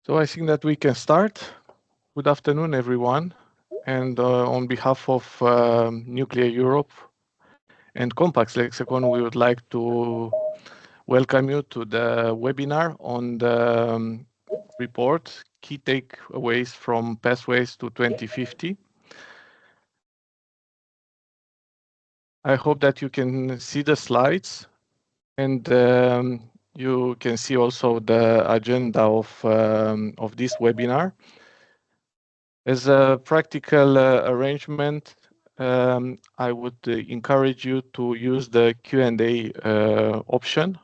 So I think that we can start. Good afternoon, everyone. And on behalf of Nucleareurope and Compass Lexecon, we would like to welcome you to the webinar on the report, Key Takeaways from Pathways to 2050. I hope that you can see the slides and you can see also the agenda of this webinar. As a practical arrangement, I would encourage you to use the Q&A option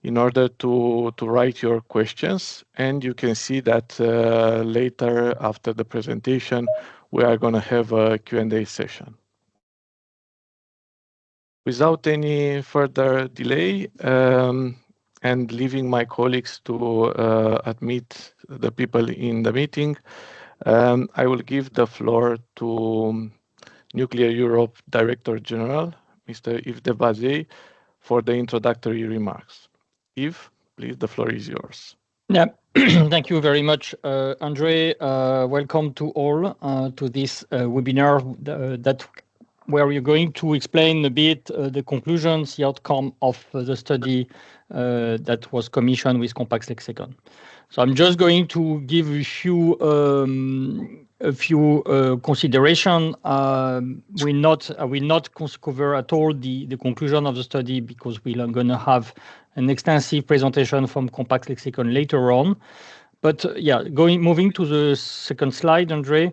in order to write your questions. And you can see that later after the presentation, we are going to have a Q&A session. Without any further delay, and leaving my colleagues to admit the people in the meeting, I will give the floor to Nucleareurope Director General, Mr. Yves de Bazet, for the introductory remarks. Yves, please, the floor is yours. Yeah, thank you very much, Andre. Welcome to all to this webinar where we're going to explain a bit the conclusions, the outcome of the study that was commissioned with Compass Lexecon. So I'm just going to give a few consideration. We will not cover at all the conclusion of the study because we are going to have an extensive presentation from Compass Lexecon later on. But yeah, moving to the second slide, Andre.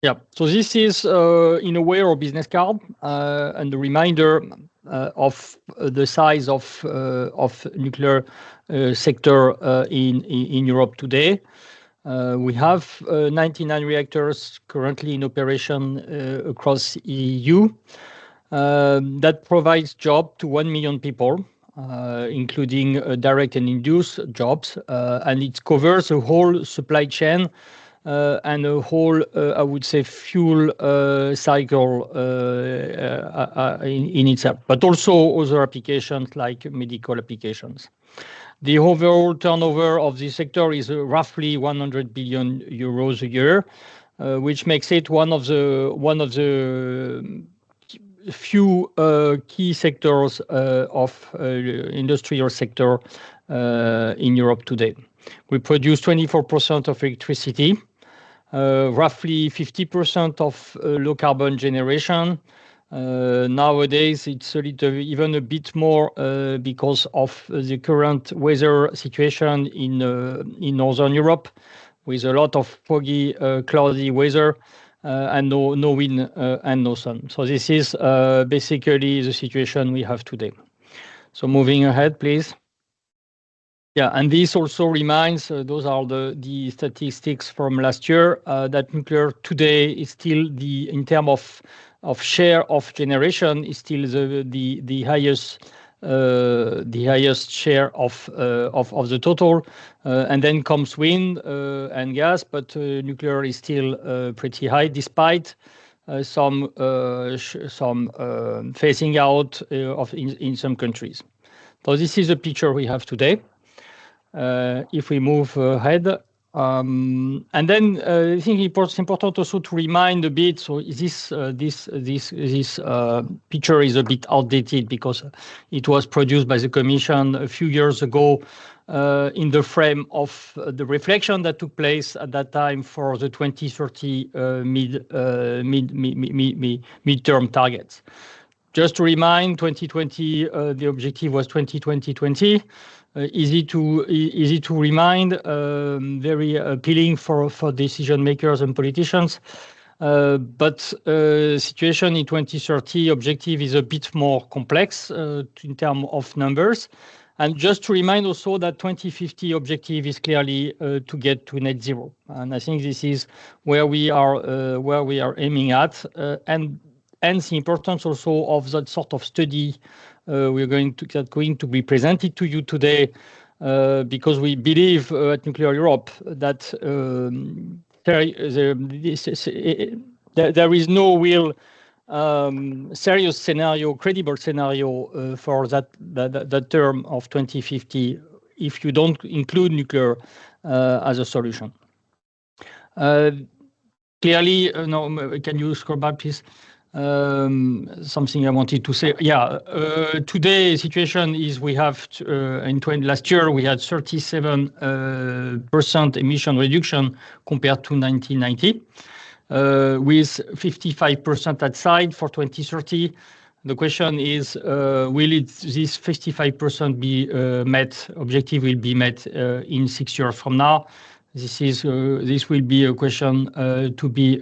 Yeah, so this is in a way our business card and a reminder of the size of nuclear sector in Europe today. We have 99 reactors currently in operation across EU that provides job to 1 million people, including direct and induced jobs, and it covers a whole supply chain and a whole, I would say, fuel cycle in itself, but also other applications like medical applications. The overall turnover of the sector is roughly 100 billion euros a year, which makes it one of the few key sectors of industrial sector in Europe today. We produce 24% of electricity, roughly 50% of low carbon generation. Nowadays, it's even a bit more because of the current weather situation in Northern Europe, with a lot of foggy, cloudy weather and no wind and no sun. So this is basically the situation we have today. So moving ahead, please. Yeah, and this also reminds, those are the statistics from last year, that nuclear today is still in terms of share of generation is still the highest share of the total, and then comes wind and gas, but nuclear is still pretty high despite some phasing out in some countries. So this is a picture we have today. If we move ahead, and then I think it's important also to remind a bit. So this picture is a bit outdated because it was produced by the Commission a few years ago in the frame of the reflection that took place at that time for the 2030 midterm targets. Just to remind, 2020 the objective was 2020-20. Easy to remind, very appealing for decision makers and politicians. But situation in 2030 objective is a bit more complex in terms of numbers. And just to remind also that 2050 objective is clearly to get to net zero. And I think this is where we are aiming at, and the importance also of that sort of study we're going to be presented to you today, because we believe at Nucleareurope that there is no real serious scenario, credible scenario for that term of 2050 if you don't include nuclear as a solution. Clearly, no, can you scroll back, please? Something I wanted to say. Yeah, today situation is we have last year we had 37% emission reduction compared to 1990, with 55% outside for 2030. The question is, will this 55% be met? Objective will be met in 6 years from now. This will be a question to be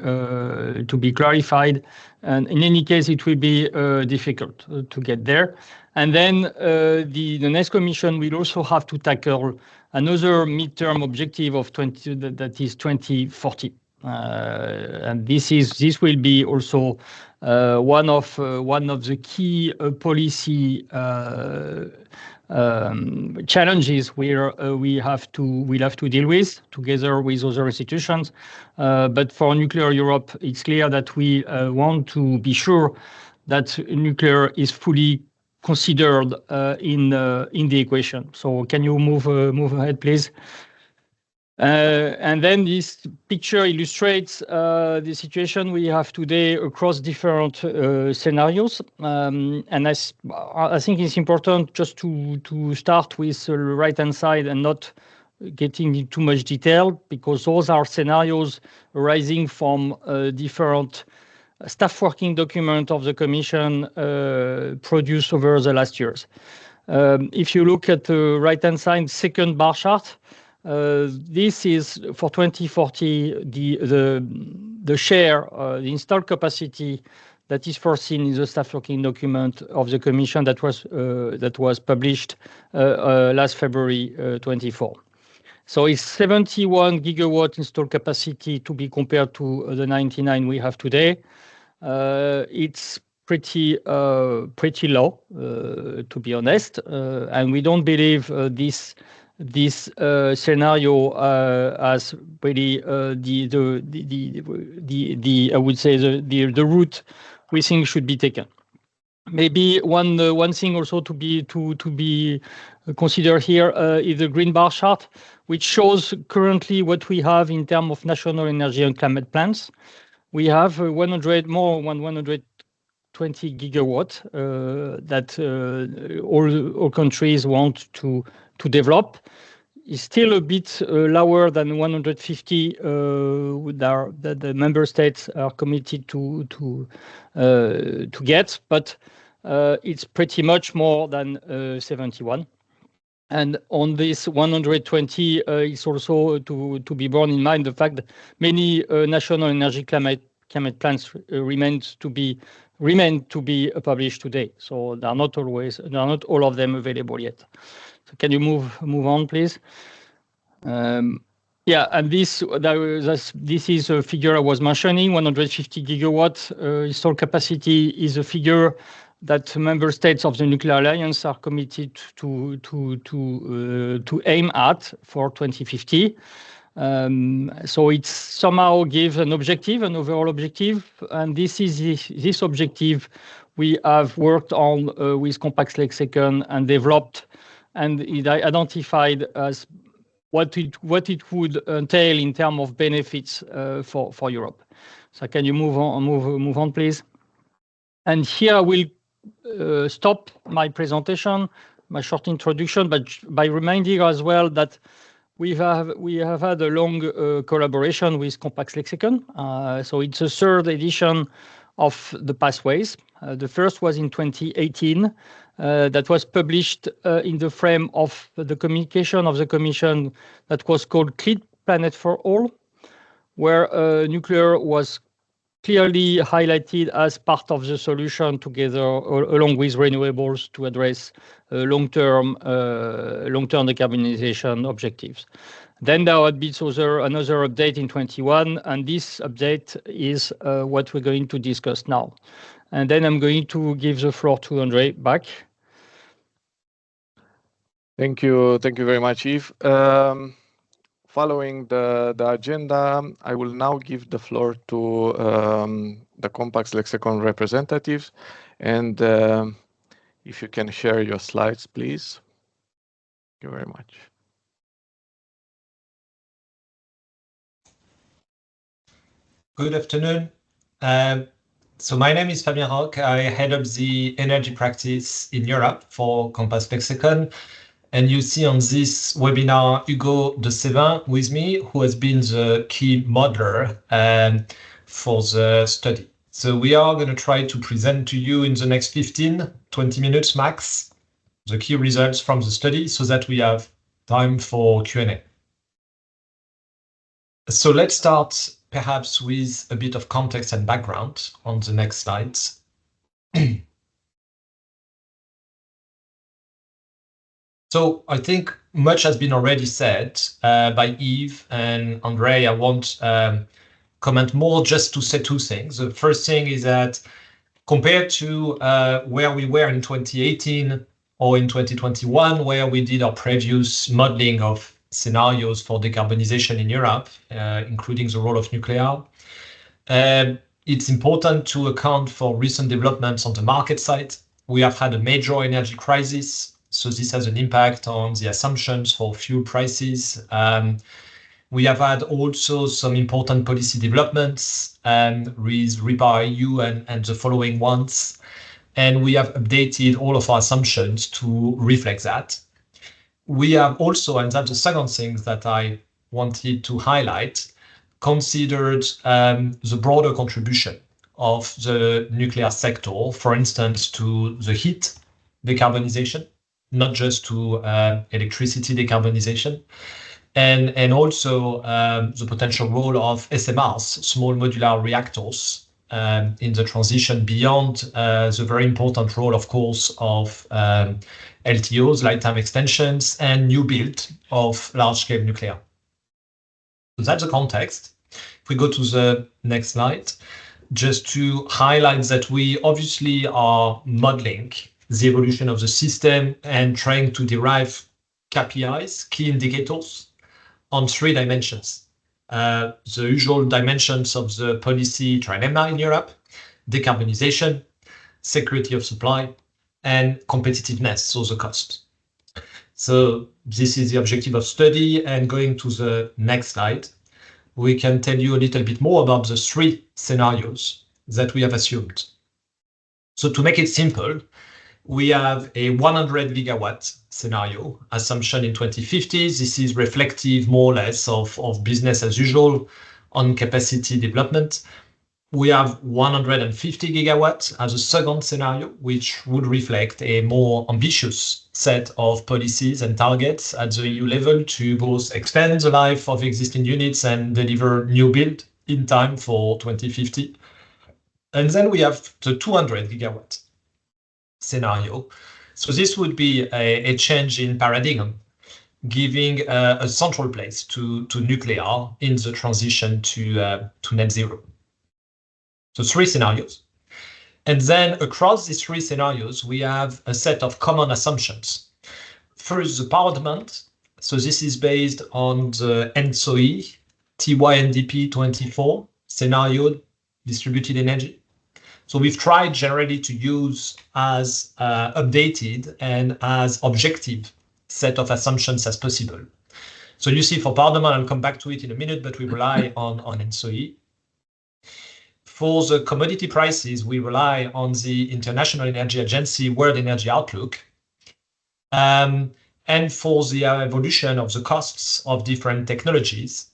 clarified, and in any case, it will be difficult to get there. And then the next Commission will also have to tackle another midterm objective of that is 2040, and this will be also one of the key policy challenges we'll have to deal with together with other institutions. But for Nuclear Europe, it's clear that we want to be sure that nuclear is fully considered in the equation. So can you move ahead, please? And then this picture illustrates the situation we have today across different scenarios. And I think it's important just to start with the right-hand side and not getting into too much detail, because those are scenarios arising from different staff working document of the Commission produced over the last years. If you look at the right-hand side, second bar chart, this is for 2040 the share, the installed capacity that is foreseen in the staff working document of the Commission that was published last February 24. So it's 71 gigawatt installed capacity to be compared to the 99 we have today. It's pretty low, to be honest, and we don't believe this scenario as really I would say the route we think should be taken. Maybe one thing also to be considered here is the green bar chart, which shows currently what we have in terms of national energy and climate plans. We have 120 gigawatt that all countries want to develop. Is still a bit lower than 150 that the member states are committed to get, but it's pretty much more than 71. And on this 120, it's also to be borne in mind the fact that many national energy climate plans remain to be published today. So they are not all of them available yet. So can you move on, please? Yeah, and this is a figure I was mentioning. 150 gigawatt installed capacity is a figure that member states of the Nuclear Alliance are committed to aim at for 2050. So it somehow gives an overall objective, and this objective we have worked on with Compass Lexecon and developed, and it identified as what it would entail in terms of benefits for Europe. So can you move on, please? And here I will stop my presentation, my short introduction, but by reminding as well that we have had a long collaboration with Compass Lexecon. So it's a third edition of the Pathways. The first was in 2018. That was published in the frame of the communication of the Commission that was called Clean Planet for All, where nuclear was clearly highlighted as part of the solution together along with renewables to address long-term decarbonization objectives. Then there had been another update in 21, and this update is what we're going to discuss now. And then I'm going to give the floor to André back. Thank you very much, Yves. Following the agenda, I will now give the floor to the Compass Lexecon representatives. And if you can share your slides, please. Thank you very much. Good afternoon. So my name is Fabien Roch. I head up the energy practice in Europe for Compass Lexecon. And you see on this webinar, Hugo de Sévin with me, who has been the key modeler for the study. So we are going to try to present to you in the next 15, 20 minutes max, the key results from the study so that we have time for Q&A. So let's start perhaps with a bit of context and background on the next slides. So I think much has been already said by Yves and Andre. I won't comment more, just to say two things. The first thing is that compared to where we were in 2018 or in 2021, where we did our previous modeling of scenarios for decarbonization in Europe, including the role of nuclear, it's important to account for recent developments on the market side. We have had a major energy crisis, so this has an impact on the assumptions for fuel prices. We have had also some important policy developments with REPowerEU and the following ones. And we have updated all of our assumptions to reflect that. We have also, and that's the second thing that I wanted to highlight, considered the broader contribution of the nuclear sector, for instance, to the heat decarbonization, not just to electricity decarbonization, and also the potential role of SMRs, small modular reactors, in the transition beyond the very important role, of course, of LTOs, lifetime extensions, and new build of large-scale nuclear. So that's the context. If we go to the next slide, just to highlight that we obviously are modeling the evolution of the system and trying to derive KPIs, key indicators, on three dimensions. The usual dimensions of the policy trilemma in Europe: decarbonization, security of supply, and competitiveness, so the cost. So this is the objective of study. And going to the next slide, we can tell you a little bit more about the three scenarios that we have assumed. So to make it simple, we have a 100 gigawatt scenario assumption in 2050. This is reflective more or less of business as usual on capacity development. We have 150 gigawatts as a second scenario, which would reflect a more ambitious set of policies and targets at the EU level to both extend the life of existing units and deliver new build in time for 2050. And then we have the 200 gigawatt scenario. So this would be a change in paradigm, giving a central place to nuclear in the transition to net zero. So three scenarios. And then across these three scenarios, we have a set of common assumptions. First, the power demand. So this is based on the ENTSO-E TYNDP 24 scenario, distributed energy. So we've tried generally to use as updated and as objective set of assumptions as possible. So you see for power demand, I'll come back to it in a minute, but we rely on ENTSO-E. For the commodity prices, we rely on the International Energy Agency World Energy Outlook. And for the evolution of the costs of different technologies,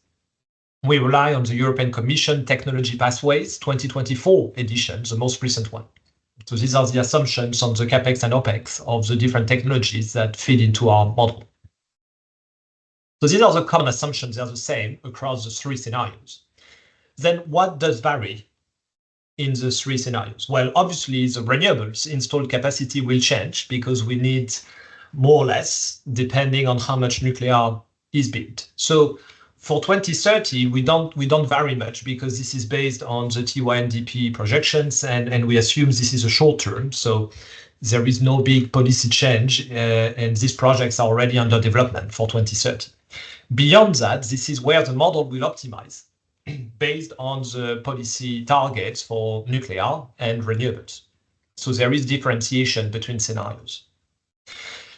we rely on the European Commission Technology Pathways 2024 edition, the most recent one. So these are the assumptions on the CapEx and OpEx of the different technologies that feed into our model. So these are the common assumptions. They are the same across the three scenarios. Then what does vary in the three scenarios? Well, obviously, the renewables installed capacity will change because we need more or less, depending on how much nuclear is built. So for 2030, we don't vary much because this is based on the TYNDP projections, and we assume this is a short term. So there is no big policy change, and these projects are already under development for 2030. Beyond that, this is where the model will optimize based on the policy targets for nuclear and renewables. So there is differentiation between scenarios.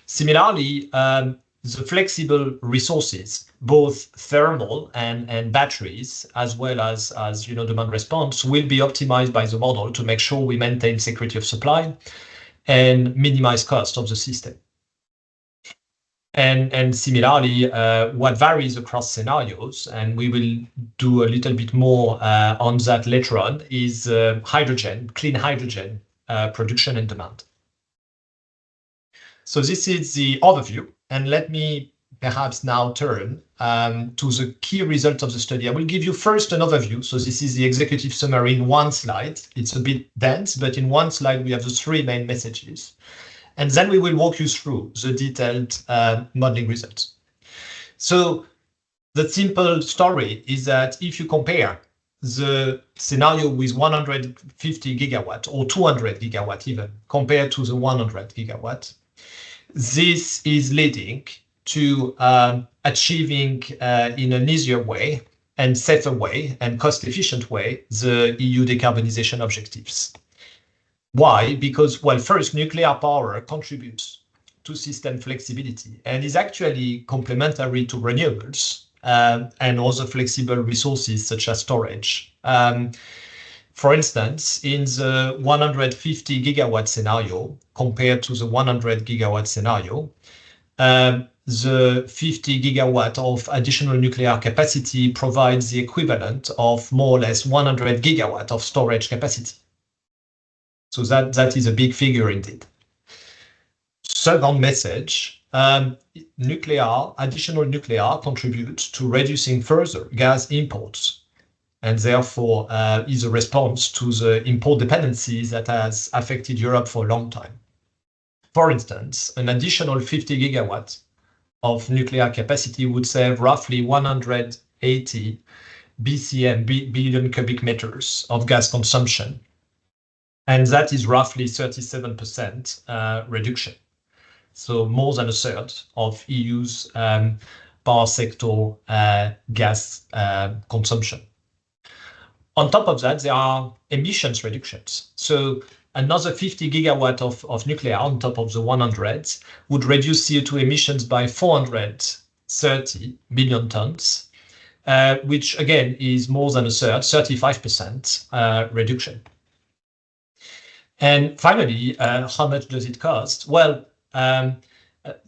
Similarly, the flexible resources, both thermal and batteries, as well as demand response, will be optimized by the model to make sure we maintain security of supply and minimize cost of the system. And similarly, what varies across scenarios, and we will do a little bit more on that later on, is hydrogen, clean hydrogen production and demand. So this is the overview, and let me perhaps now turn to the key results of the study. I will give you first an overview. So this is the executive summary in one slide. It's a bit dense, but in one slide we have the three main messages. And then we will walk you through the detailed modeling results. So the simple story is that if you compare the scenario with 150 gigawatt or 200 gigawatt even, compared to the 100 gigawatt, this is leading to achieving in an easier way and safer way and cost-efficient way the EU decarbonisation objectives. Why? Because, well, first, nuclear power contributes to system flexibility and is actually complementary to renewables and other flexible resources such as storage. For instance, in the 150 gigawatt scenario compared to the 100 gigawatt scenario, the 50 gigawatt of additional nuclear capacity provides the equivalent of more or less 100 gigawatt of storage capacity. So that is a big figure indeed. Second message, additional nuclear contributes to reducing further gas imports, and therefore is a response to the import dependencies that has affected Europe for a long time. For instance, an additional 50 gigawatts of nuclear capacity would save roughly 180 BCM, billion cubic meters of gas consumption. And that is roughly 37% reduction. So more than a third of EU's power sector gas consumption. On top of that, there are emissions reductions. So another 50 gigawatt of nuclear on top of the 100 would reduce CO2 emissions by 430 million tons, which again is more than a third, 35% reduction. And finally, how much does it cost? Well,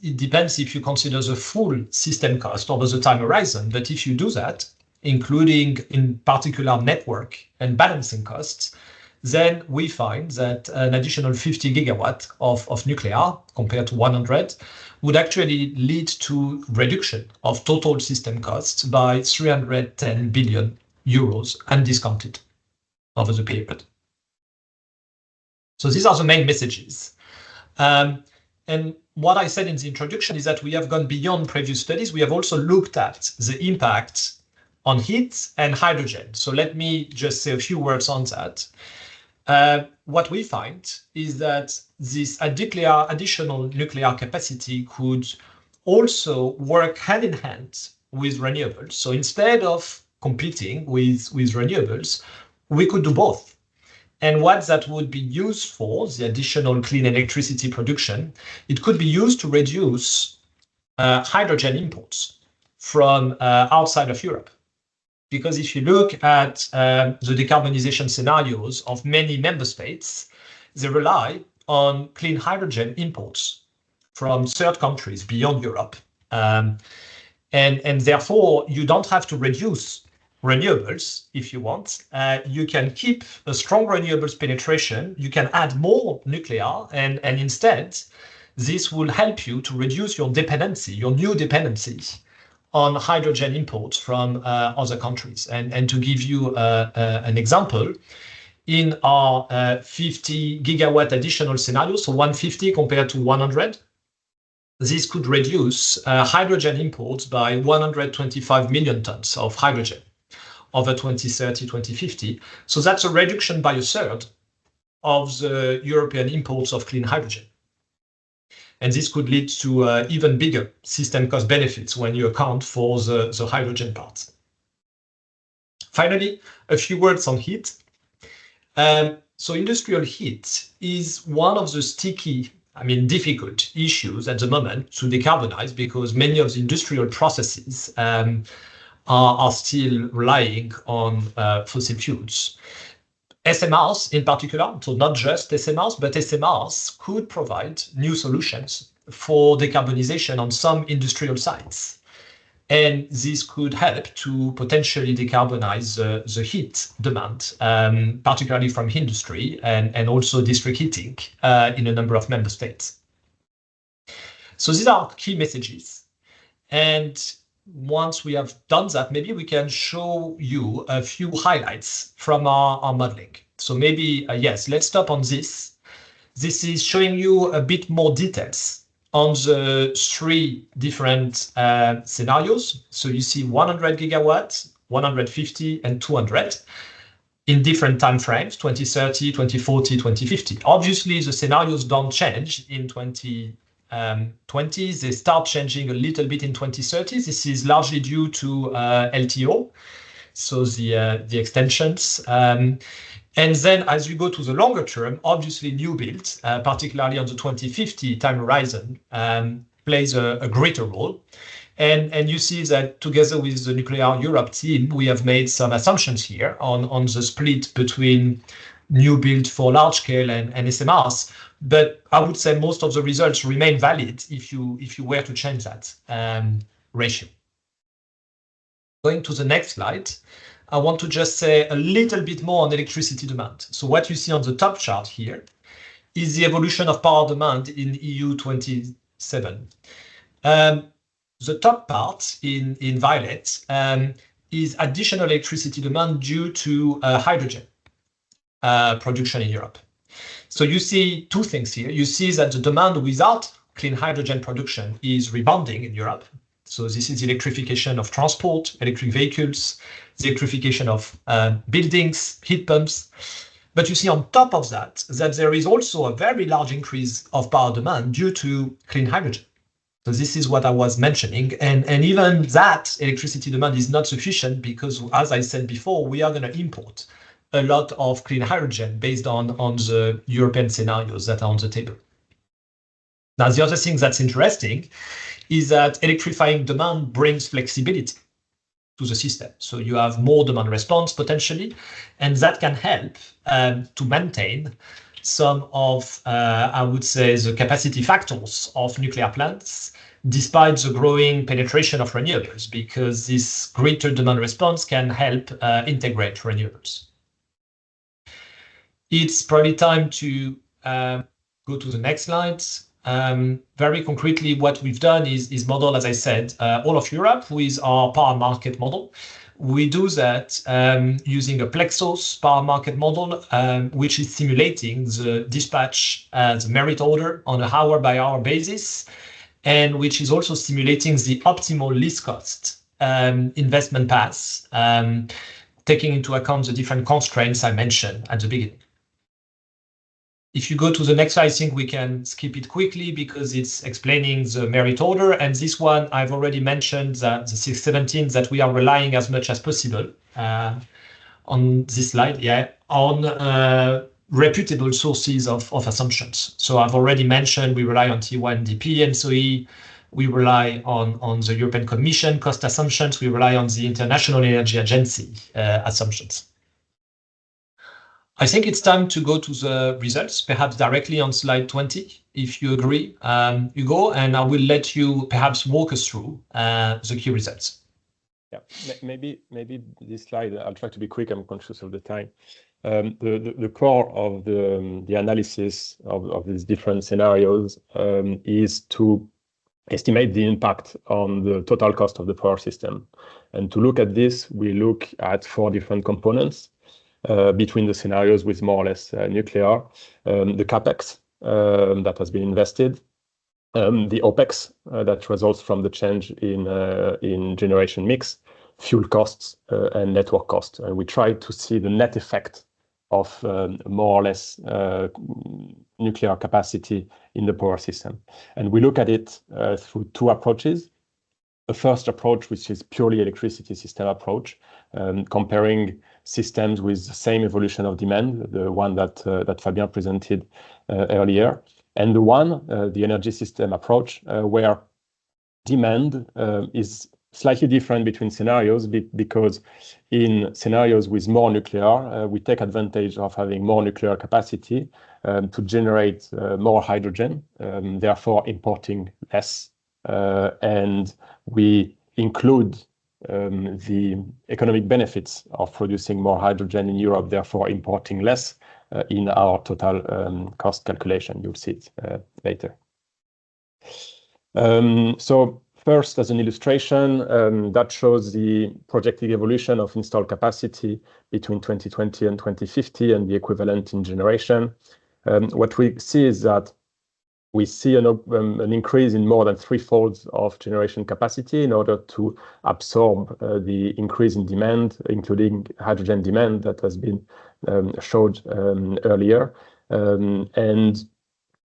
it depends if you consider the full system cost over the time horizon. But if you do that, including in particular network and balancing costs, then we find that an additional 50 gigawatt of nuclear compared to 100 would actually lead to reduction of total system costs by 310 billion euros undiscounted over the period. So these are the main messages. And what I said in the introduction is that we have gone beyond previous studies. We have also looked at the impact on heat and hydrogen. So let me just say a few words on that. What we find is that this additional nuclear capacity could also work hand in hand with renewables. So instead of competing with renewables, we could do both. And what that would be used for, the additional clean electricity production, it could be used to reduce hydrogen imports from outside of Europe. Because if you look at the decarbonisation scenarios of many member states, they rely on clean hydrogen imports from third countries beyond Europe. And therefore, you don't have to reduce renewables if you want. You can keep a strong renewables penetration. You can add more nuclear, and instead, this will help you to reduce your dependency, your new dependencies on hydrogen imports from other countries. And to give you an example, in our 50 gigawatt additional scenario, so 150 compared to 100, this could reduce hydrogen imports by 125 million tons of hydrogen over 2030, 2050. So that's a reduction by a third of the European imports of clean hydrogen. And this could lead to even bigger system cost benefits when you account for the hydrogen part. Finally, a few words on heat. So industrial heat is one of the sticky, difficult issues at the moment to decarbonize, because many of the industrial processes are still relying on fossil fuels. SMRs in particular, so not just SMRs, but SMRs could provide new solutions for decarbonization on some industrial sites. And this could help to potentially decarbonize the heat demand, particularly from industry and also district heating in a number of member states. So these are key messages. And once we have done that, maybe we can show you a few highlights from our modeling. So maybe, yes, let's stop on this. This is showing you a bit more details on the three different scenarios. So you see 100 gigawatts, 150 and 200 in different time frames, 2030, 2040, 2050. Obviously, the scenarios don't change in 2020. They start changing a little bit in 2030. This is largely due to LTO, so the extensions. And then as we go to the longer term, obviously new builds, particularly on the 2050 time horizon, plays a greater role. And you see that together with the Nucleareurope team, we have made some assumptions here on the split between new build for large scale and SMRs. But I would say most of the results remain valid if you were to change that ratio. Going to the next slide, I want to just say a little bit more on electricity demand. So what you see on the top chart here is the evolution of power demand in EU 27. The top part in violet is additional electricity demand due to hydrogen production in Europe. So you see two things here. You see that the demand without clean hydrogen production is rebounding in Europe. So this is the electrification of transport, electric vehicles, the electrification of buildings, heat pumps. But you see on top of that there is also a very large increase of power demand due to clean hydrogen. So this is what I was mentioning. And even that electricity demand is not sufficient because, as I said before, we are going to import a lot of clean hydrogen based on the European scenarios that are on the table. Now, the other thing that's interesting is that electrifying demand brings flexibility to the system. So you have more demand response potentially, and that can help to maintain some of, I would say, the capacity factors of nuclear plants, despite the growing penetration of renewables, because this greater demand response can help integrate renewables. It's probably time to go to the next slide. Very concretely, what we've done is model, as I said, all of Europe with our power market model. We do that using a Plexos power market model, which is simulating the dispatch, the merit order on an hour-by-hour basis, and which is also simulating the optimal least cost investment paths, taking into account the different constraints I mentioned at the beginning. If you go to the next slide, I think we can skip it quickly because it's explaining the merit order. And this one, I've already mentioned that the 617 that we are relying as much as possible on this slide, on reputable sources of assumptions. So I've already mentioned we rely on T1 DP and SOE. We rely on the European Commission cost assumptions. We rely on the International Energy Agency assumptions. I think it's time to go to the results, perhaps directly on slide 20, if you agree, Hugo, and I will let you perhaps walk us through the key results. Yeah, maybe this slide, I'll try to be quick, I'm conscious of the time. The core of the analysis of these different scenarios is to estimate the impact on the total cost of the power system. And to look at this, we look at 4 different components. Between the scenarios with more or less nuclear, the capex that has been invested, the opex that results from the change in generation mix, fuel costs, and network costs. And we try to see the net effect of more or less nuclear capacity in the power system. And we look at it through 2 approaches. a first approach, which is purely electricity system approach, comparing systems with the same evolution of demand, the one that Fabien presented earlier, and the energy system approach, where demand is slightly different between scenarios because in scenarios with more nuclear, we take advantage of having more nuclear capacity to generate more hydrogen, therefore importing less. And we include the economic benefits of producing more hydrogen in Europe, therefore importing less in our total cost calculation. You'll see it later. So first, as an illustration, that shows the projected evolution of installed capacity between 2020 and 2050 and the equivalent in generation. What we see is that we see an increase in more than threefold of generation capacity in order to absorb the increase in demand, including hydrogen demand that has been showed earlier. And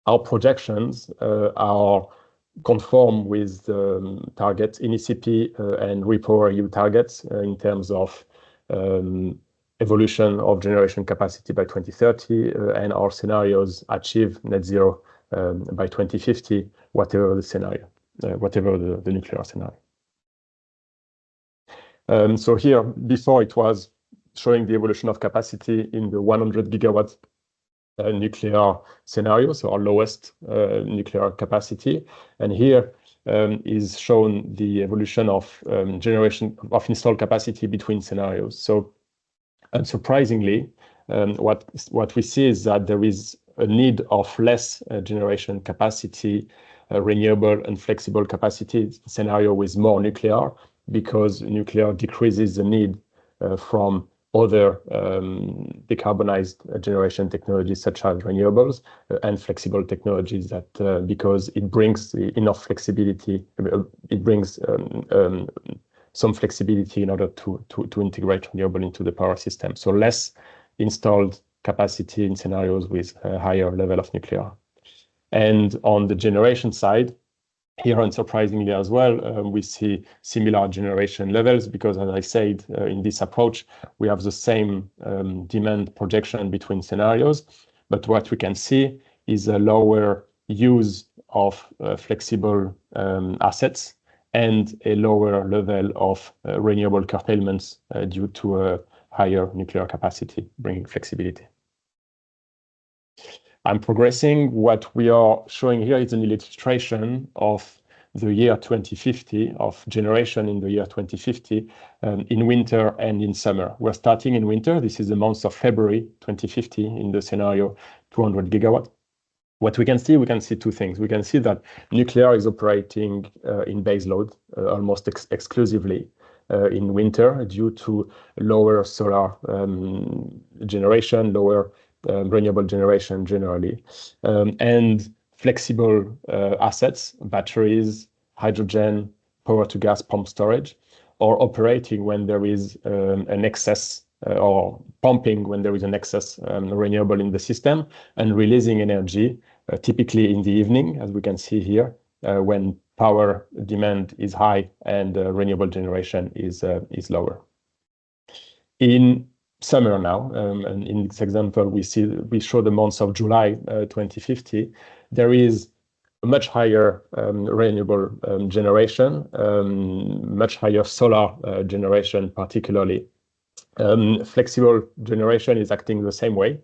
our projections are conform with targets in ECP and REPowerEU targets in terms of evolution of generation capacity by 2030, and our scenarios achieve net zero by 2050, whatever the scenario, whatever the nuclear scenario. So here, before it was showing the evolution of capacity in the 100 gigawatts nuclear scenario, so our lowest nuclear capacity. And here is shown the evolution of generation of installed capacity between scenarios. So unsurprisingly, what we see is that there is a need of less generation capacity, renewable and flexible capacity scenario with more nuclear, because nuclear decreases the need from other decarbonized generation technologies such as renewables and flexible technologies, that because it brings enough flexibility, it brings some flexibility in order to integrate renewable into the power system. So less installed capacity in scenarios with a higher level of nuclear. And on the generation side, here, unsurprisingly as well, we see similar generation levels because, as I said, in this approach, we have the same demand projection between scenarios. But what we can see is a lower use of flexible assets and a lower level of renewable curtailments due to a higher nuclear capacity, bringing flexibility. I'm progressing. What we are showing here is an illustration of the year 2050, of generation in the year 2050, in winter and in summer. We're starting in winter. This is the month of February 2050 in the scenario 200 gigawatt. What we can see two things. We can see that nuclear is operating in base load almost exclusively in winter due to lower solar generation, lower renewable generation generally, and flexible assets, batteries, hydrogen, power to gas pump storage, or operating when there is an excess or pumping when there is an excess renewable in the system, and releasing energy typically in the evening, as we can see here, when power demand is high and renewable generation is lower. In summer now, and in this example, we show the months of July 2050. There is a much higher renewable generation, much higher solar generation, particularly. Flexible generation is acting the same way,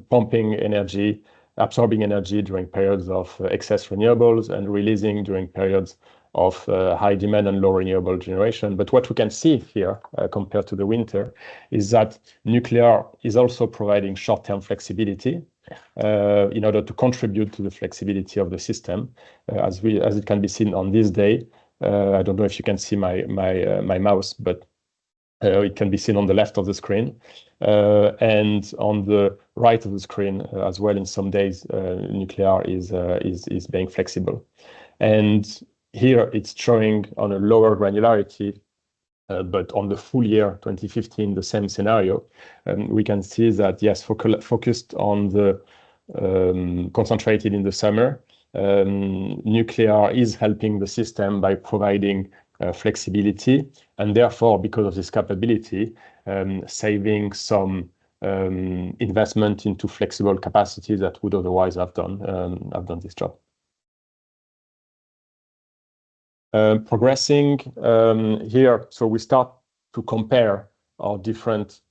pumping energy, absorbing energy during periods of excess renewables and releasing during periods of high demand and low renewable generation. But what we can see here, compared to the winter, is that nuclear is also providing short-term flexibility in order to contribute to the flexibility of the system, as it can be seen on this day. I don't know if you can see my mouse, but it can be seen on the left of the screen, and on the right of the screen as well. In some days, nuclear is being flexible, and here it's showing on a lower granularity, but on the full year 2015, the same scenario, we can see that yes, focused on the concentrated in the summer, nuclear is helping the system by providing flexibility, and therefore, because of this capability, saving some investment into flexible capacity that would otherwise have done this job. Progressing here, so we start to compare our different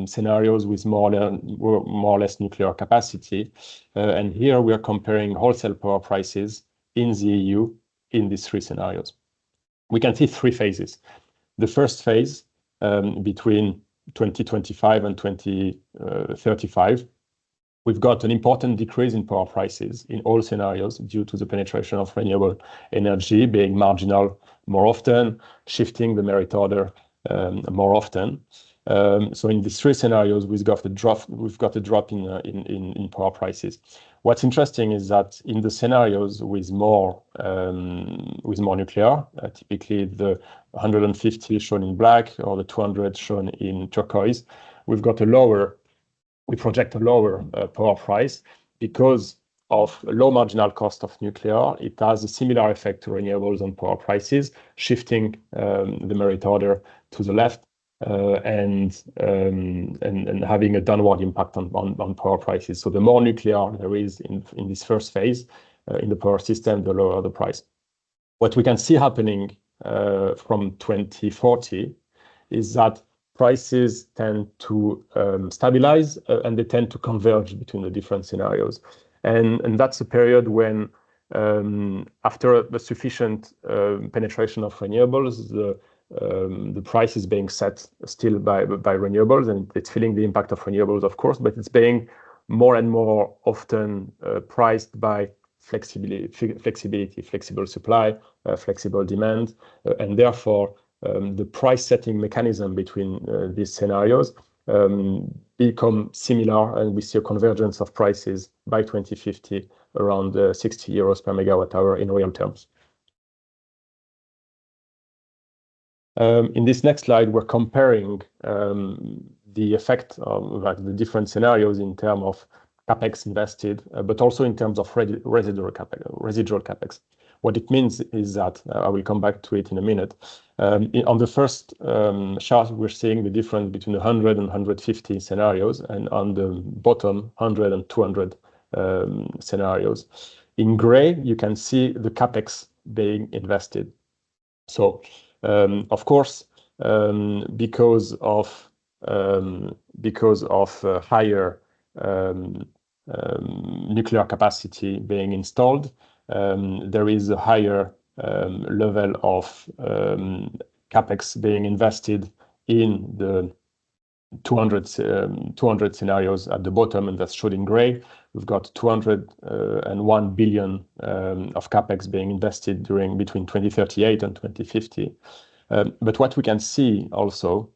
scenarios with more or less nuclear capacity. And here we are comparing wholesale power prices in the EU in these three scenarios. We can see three phases. The first phase between 2025 and 2035, we've got an important decrease in power prices in all scenarios due to the penetration of renewable energy being marginal more often, shifting the merit order more often. So in these three scenarios, we've got a drop in power prices. What's interesting is that in the scenarios with more nuclear, typically the 150 shown in black or the 200 shown in turquoise, we project a lower power price because of a low marginal cost of nuclear. It has a similar effect to renewables on power prices, shifting the merit order to the left and having a downward impact on power prices. So the more nuclear there is in this first phase in the power system, the lower the price. What we can see happening from 2040 is that prices tend to stabilize and they tend to converge between the different scenarios. And that's a period when, after a sufficient penetration of renewables, the price is being set still by renewables, and it's feeling the impact of renewables, of course, but it's being more and more often priced by flexibility, flexible supply, flexible demand, and therefore the price setting mechanism between these scenarios become similar, and we see a convergence of prices by 2050 around 60 euros per megawatt hour in real terms. In this next slide, we're comparing the effect of the different scenarios in terms of capex invested, but also in terms of residual capex. What it means is that, I will come back to it in a minute. On the first chart, we're seeing the difference between 100 and 150 scenarios, and on the bottom, 100 and 200 scenarios. In gray, you can see the capex being invested. So, of course, because of higher nuclear capacity being installed, there is a higher level of capex being invested in the 200 scenarios at the bottom, and that's shown in gray. We've got 201 billion of capex being invested between 2038 and 2050. But what we can see also,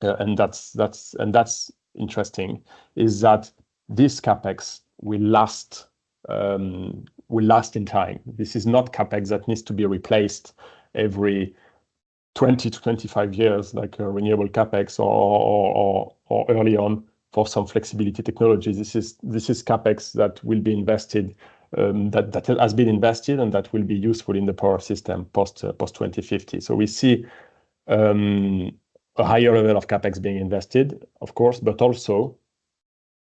and that's interesting, is that this capex will last in time. This is not capex that needs to be replaced every 20 to 25 years, like a renewable capex or early on for some flexibility technologies. This is capex that will be invested, that has been invested, and that will be useful in the power system post 2050. So we see a higher level of capex being invested, of course, but also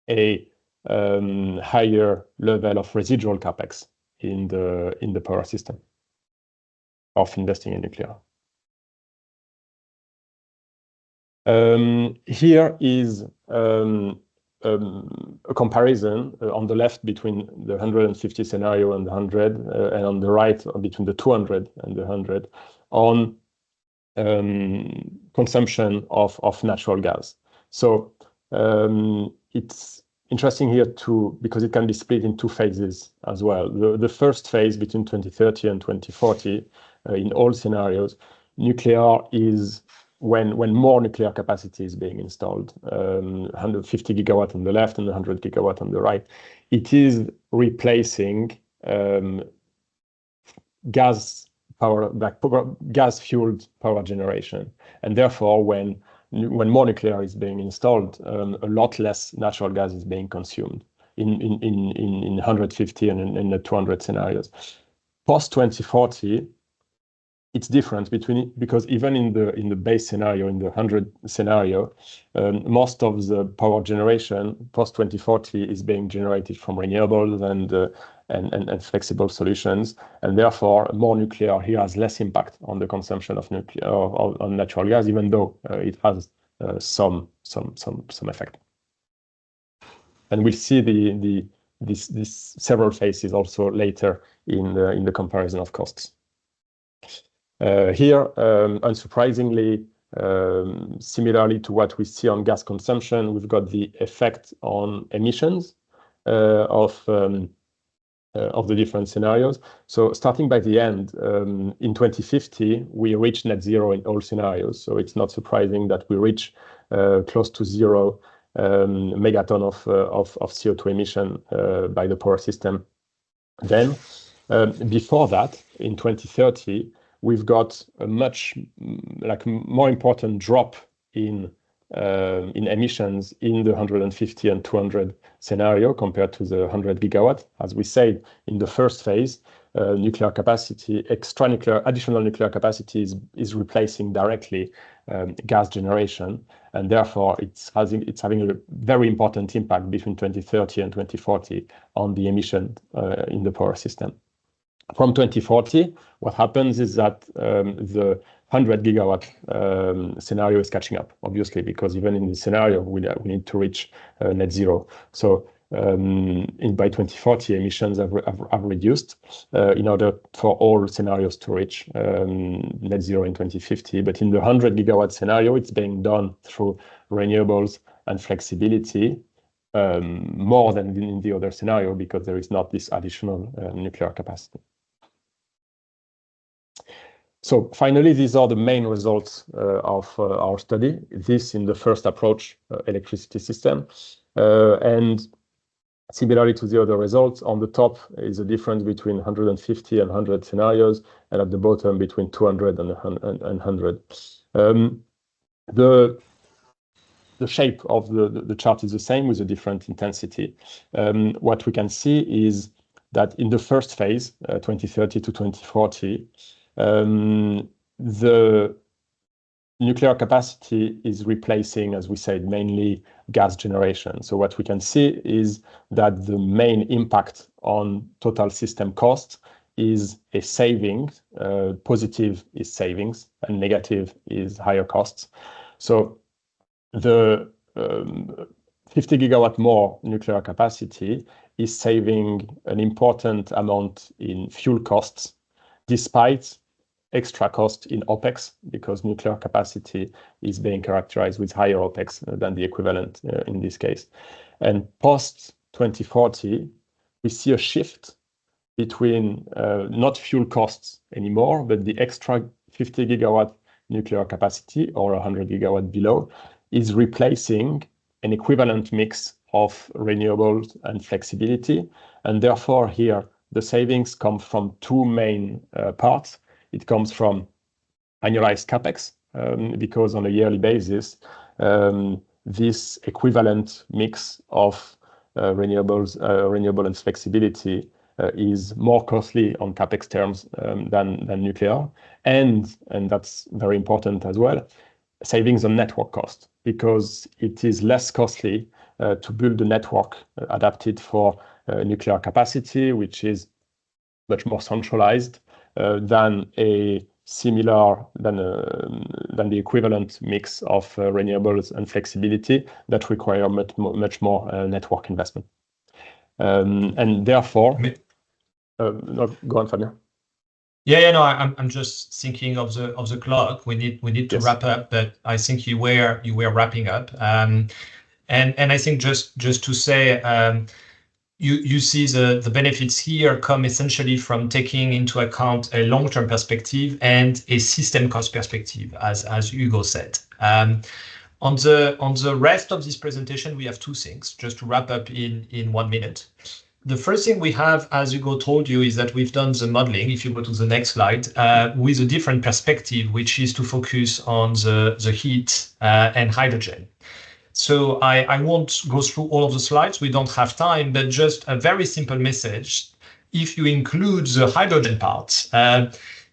a higher level of residual capex in the power system of investing in nuclear. Here is a comparison on the left between the 150 scenario and the 100, and on the right between the 200 and the 100 on consumption of natural gas. So it's interesting here because it can be split in two phases as well. The first phase between 2030 and 2040, in all scenarios, nuclear is when more nuclear capacity is being installed, 150 gigawatt on the left and 100 gigawatt on the right. It is replacing gas-fueled power generation, and therefore when more nuclear is being installed, a lot less natural gas is being consumed. in 150 and in the 200 scenarios. Post 2040, it's different because even in the base scenario, in the 100 scenario, most of the power generation post 2040 is being generated from renewables and flexible solutions, and therefore more nuclear here has less impact on the consumption of nuclear or on natural gas, even though it has some effect. And we'll see these several phases also later in the comparison of costs. Here, unsurprisingly, similarly to what we see on gas consumption, we've got the effect on emissions of the different scenarios. So starting by the end, in 2050, we reach net zero in all scenarios. So it's not surprising that we reach close to 0 megaton of CO2 emission by the power system. Then, before that, in 2030, we've got a much more important drop in emissions in the 150 and 200 scenario compared to the 100 gigawatt. As we said in the first phase, nuclear capacity, additional nuclear capacity is replacing directly gas generation, and therefore it's having a very important impact between 2030 and 2040 on the emission in the power system. From 2040, what happens is that the 100 gigawatt scenario is catching up, obviously, because even in this scenario, we need to reach net zero. So by 2040, emissions have reduced in order for all scenarios to reach net zero in 2050. But in the 100 gigawatt scenario, it's being done through renewables and flexibility more than in the other scenario, because there is not this additional nuclear capacity. So finally, these are the main results of our study. This in the first approach electricity system. And similarly to the other results, on the top is the difference between 150 and 100 scenarios, and at the bottom between 200 and 100. The shape of the chart is the same with a different intensity. What we can see is that in the first phase, 2030 to 2040, the nuclear capacity is replacing, as we said, mainly gas generation. So what we can see is that the main impact on total system cost is a saving. Positive is savings, and negative is higher costs. So the 50 gigawatt more nuclear capacity is saving an important amount in fuel costs, despite extra cost in OPEX, because nuclear capacity is being characterized with higher OPEX than the equivalent in this case. And post 2040, we see a shift between not fuel costs anymore, but the extra 50 gigawatt nuclear capacity or 100 gigawatt below is replacing an equivalent mix of renewables and flexibility. And therefore here, the savings come from two main parts. It comes from annualized capex, because on a yearly basis, this equivalent mix of renewable and flexibility is more costly on capex terms than nuclear, and that's very important as well. Savings on network cost, because it is less costly to build a network adapted for nuclear capacity, which is much more centralized than the equivalent mix of renewables and flexibility that require much more network investment. And therefore, no, go on, Fabien. No, I'm just thinking of the clock. We need to wrap up, but I think you were wrapping up. And I think just to say, you see the benefits here come essentially from taking into account a long-term perspective and a system cost perspective, as Hugo said. On the rest of this presentation, we have two things, just to wrap up in 1 minute. The first thing we have, as Hugo told you, is that we've done the modeling, if you go to the next slide, with a different perspective, which is to focus on the heat and hydrogen. So I won't go through all of the slides. We don't have time, but just a very simple message. If you include the hydrogen part,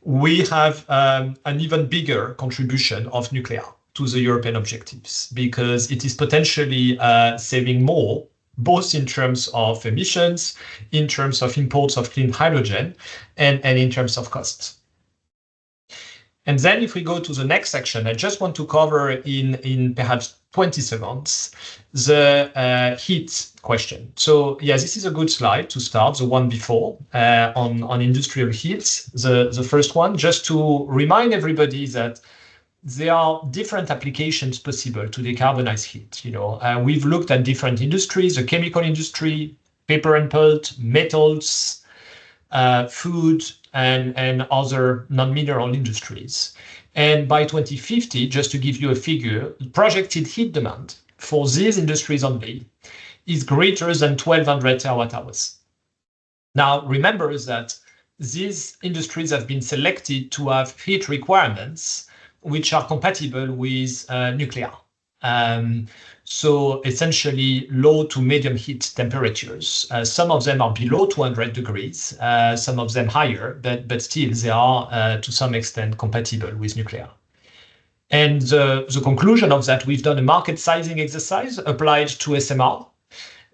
we have an even bigger contribution of nuclear to the European objectives, because it is potentially saving more, both in terms of emissions, in terms of imports of clean hydrogen, and in terms of costs. And then if we go to the next section, I just want to cover in perhaps 20 seconds the heat question. So yeah, this is a good slide to start, the one before on industrial heat, the first one, just to remind everybody that there are different applications possible to decarbonize heat. We've looked at different industries: the chemical industry, paper and pulp, metals, food, and other non-mineral industries. And by 2050, just to give you a figure, projected heat demand for these industries only is greater than 1,200 terawatt hours. Now, remember that these industries have been selected to have heat requirements which are compatible with nuclear. So essentially low to medium heat temperatures. Some of them are below 200 degrees, some of them higher, but still they are to some extent compatible with nuclear. And the conclusion of that, we've done a market sizing exercise applied to SMR.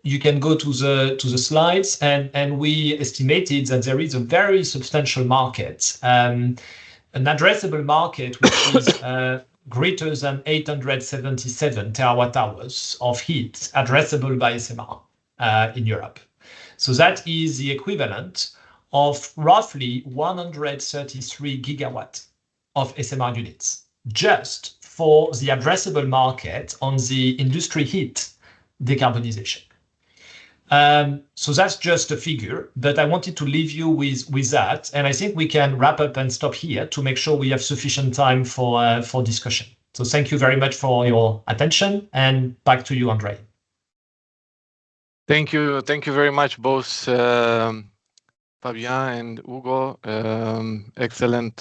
You can go to the slides, and we estimated that there is a very substantial market, an addressable market which is greater than 877 terawatt hours of heat addressable by SMR in Europe. So that is the equivalent of roughly 133 gigawatt of SMR units, just for the addressable market on the industry heat decarbonization. So that's just a figure, but I wanted to leave you with that. And I think we can wrap up and stop here to make sure we have sufficient time for discussion. So thank you very much for your attention, and back to you, Andrei. Thank you very much, both Fabien and Ugo. Excellent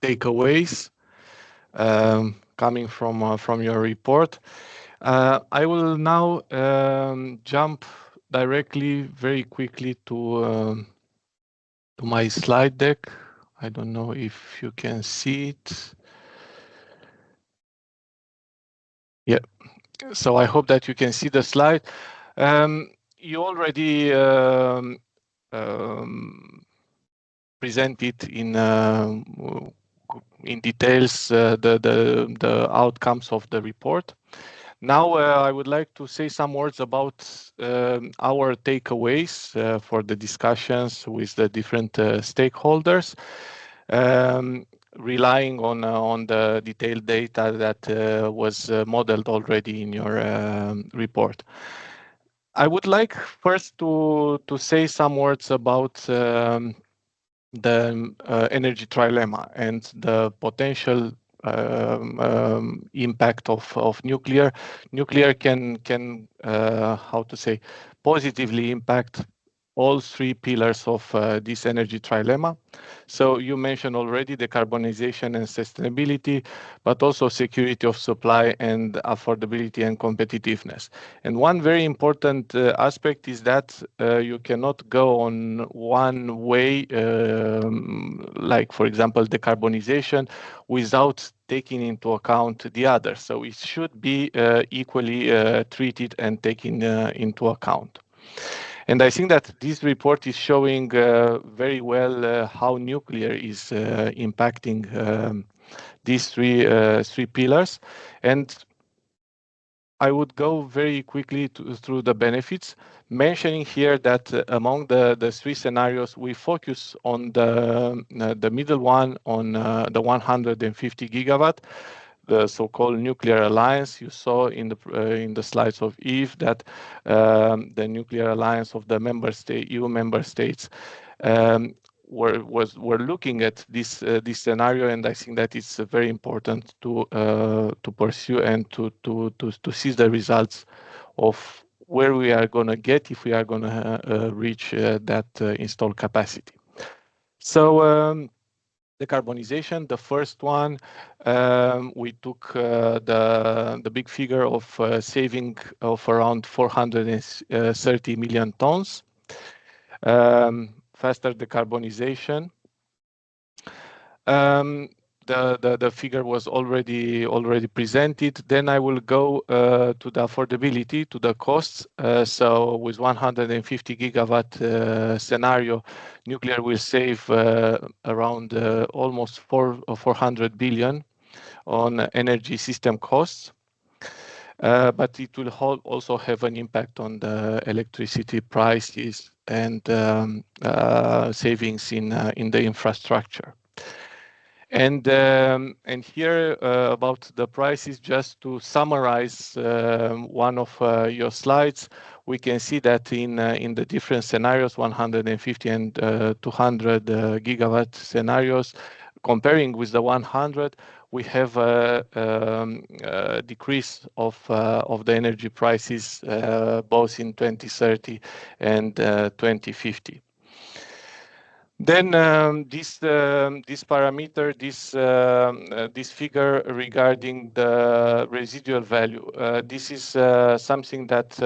takeaways coming from your report. I will now jump directly, very quickly to my slide deck. I don't know if you can see it. Yeah, so I hope that you can see the slide. You already presented in details the outcomes of the report. Now I would like to say some words about our takeaways for the discussions with the different stakeholders, relying on the detailed data that was modeled already in your report. I would like first to say some words about the energy trilemma and the potential impact of nuclear. Nuclear can how to say, positively impact all three pillars of this energy trilemma. So you mentioned already decarbonization and sustainability, but also security of supply and affordability and competitiveness. And one very important aspect is that you cannot go on one way, like for example decarbonization, without taking into account the other. So it should be equally treated and taken into account. And I think that this report is showing very well how nuclear is impacting these three pillars. And I would go very quickly through the benefits, mentioning here that among the three scenarios, we focus on the middle one, on the 150 gigawatt, the so-called nuclear alliance. You saw in the slides of Yves that the nuclear alliance of the EU member states were looking at this scenario, and I think that it's very important to pursue and to see the results of where we are going to get if we are going to reach that installed capacity. So decarbonization. The first one, we took the big figure of saving of around 430 million tons. Faster decarbonization. The figure was already presented. Then I will go to the affordability, to the costs. So with 150 gigawatt scenario, nuclear will save around almost 400 billion on energy system costs. But it will also have an impact on the electricity prices and savings in the infrastructure. And here about the prices, just to summarize one of your slides, we can see that in the different scenarios, 150 and 200 gigawatt scenarios, comparing with the 100, we have a decrease of the energy prices both in 2030 and 2050. Then this parameter, this figure regarding the residual value, this is something that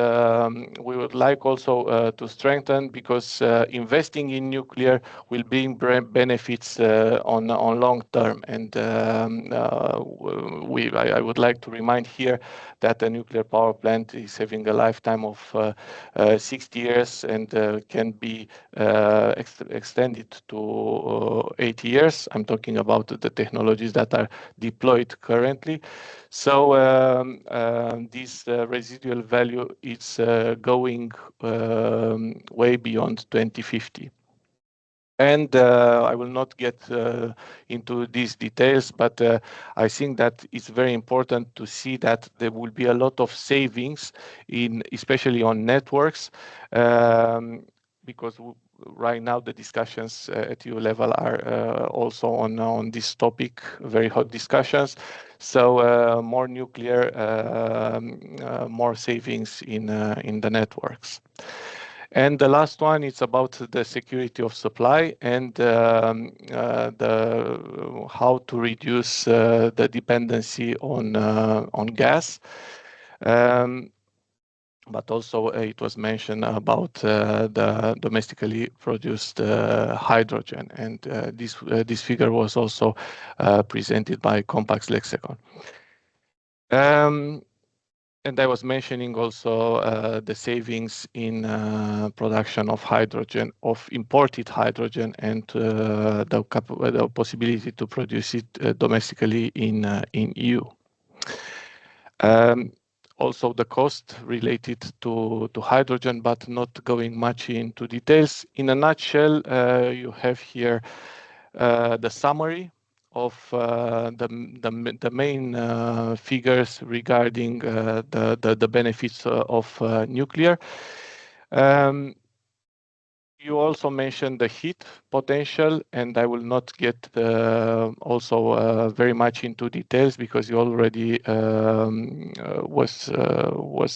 we would like also to strengthen, because investing in nuclear will bring benefits on long term. And I would like to remind here that a nuclear power plant is having a lifetime of 60 years and can be extended to 80 years. I'm talking about the technologies that are deployed currently. So this residual value is going way beyond 2050. And I will not get into these details, but I think that it's very important to see that there will be a lot of savings, especially on networks, because right now the discussions at EU level are also on this topic, very hot discussions. So more nuclear, more savings in the networks. And the last one is about the security of supply and how to reduce the dependency on gas. But also it was mentioned about the domestically produced hydrogen, and this figure was also presented by Compass Lexecon. And I was mentioning also the savings in production of hydrogen, of imported hydrogen, and the possibility to produce it domestically in EU. Also the cost related to hydrogen, but not going much into details. In a nutshell, you have here the summary of the main figures regarding the benefits of nuclear. You also mentioned the heat potential, and I will not get also very much into details, because you already was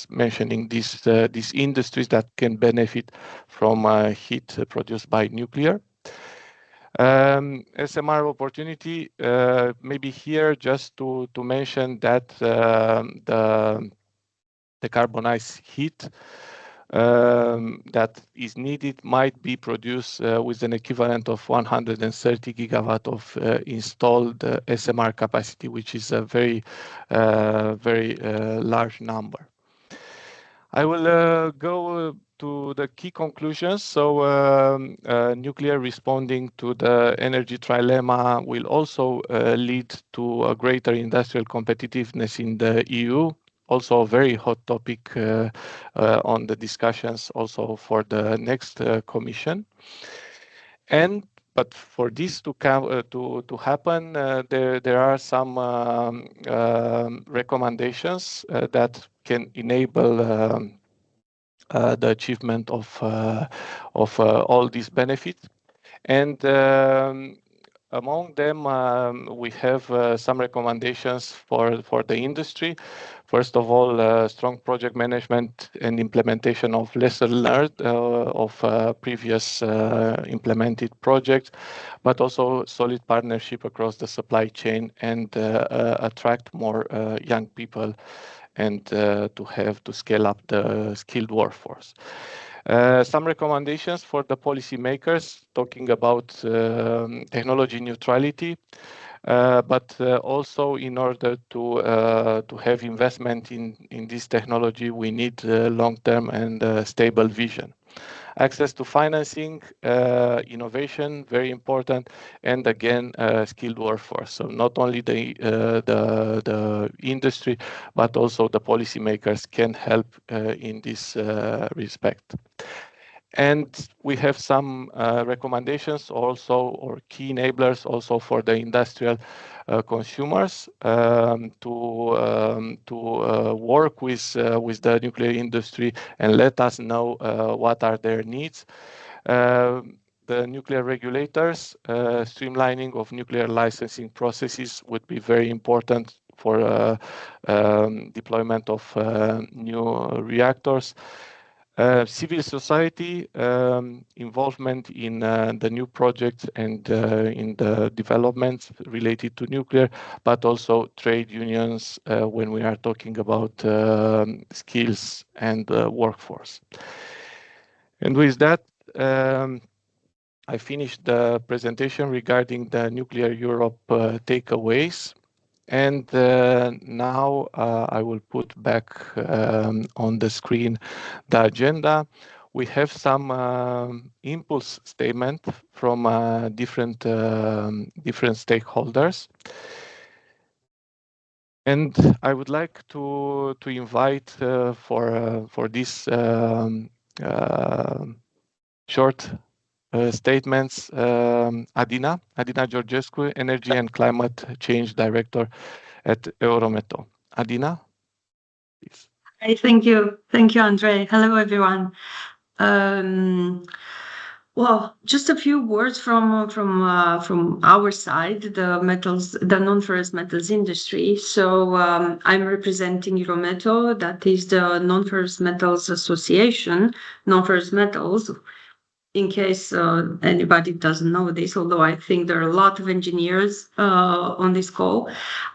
mentioning these industries that can benefit from heat produced by nuclear. SMR opportunity, maybe here just to mention that the decarbonized heat that is needed might be produced with an equivalent of 130 gigawatt of installed SMR capacity, which is a very large number. I will go to the key conclusions. So nuclear responding to the energy trilemma will also lead to a greater industrial competitiveness in the EU. Also a very hot topic on the discussions also for the next Commission. But for this to happen, there are some recommendations that can enable the achievement of all these benefits. And Among them, we have some recommendations for the industry. First of all, strong project management and implementation of lesson learned of previous implemented projects, but also solid partnership across the supply chain and attract more young people and to scale up the skilled workforce. Some recommendations for the policymakers talking about technology neutrality, but also in order to have investment in this technology, we need long-term and stable vision. Access to financing, innovation, very important, and again, skilled workforce. So not only the industry, but also the policymakers can help in this respect. And we have some recommendations also, or key enablers also for the industrial consumers to work with the nuclear industry and let us know what are their needs. The nuclear regulators, streamlining of nuclear licensing processes would be very important for deployment of new reactors. Civil society involvement in the new projects and in the developments related to nuclear, but also trade unions when we are talking about skills and workforce. And with that, I finished the presentation regarding the Nucleareurope takeaways. And now I will put back on the screen the agenda. We have some impulse statement from different stakeholders. And I would like to invite for this short statements, Adina Georgescu, Energy and Climate Change Director at Eurometaux. Adina, please. Hey, thank you, Andrei. Hello, everyone. Well, just a few words from our side, the non-ferrous metals industry. So I'm representing Eurometaux, that is the Non-Ferrous Metals Association, non-ferrous metals. In case anybody doesn't know this, although I think there are a lot of engineers on this call,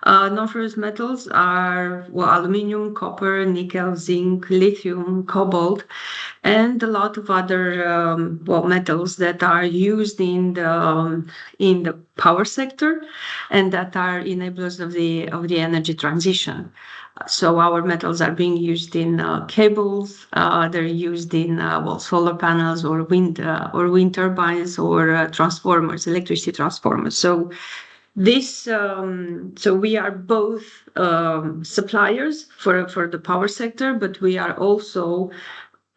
non-ferrous metals are aluminium, copper, nickel, zinc, lithium, cobalt, and a lot of other metals that are used in the power sector and that are enablers of the energy transition. So our metals are being used in cables. They're used in solar panels or wind turbines or transformers, electricity transformers. So so we are both suppliers for the power sector, but we are also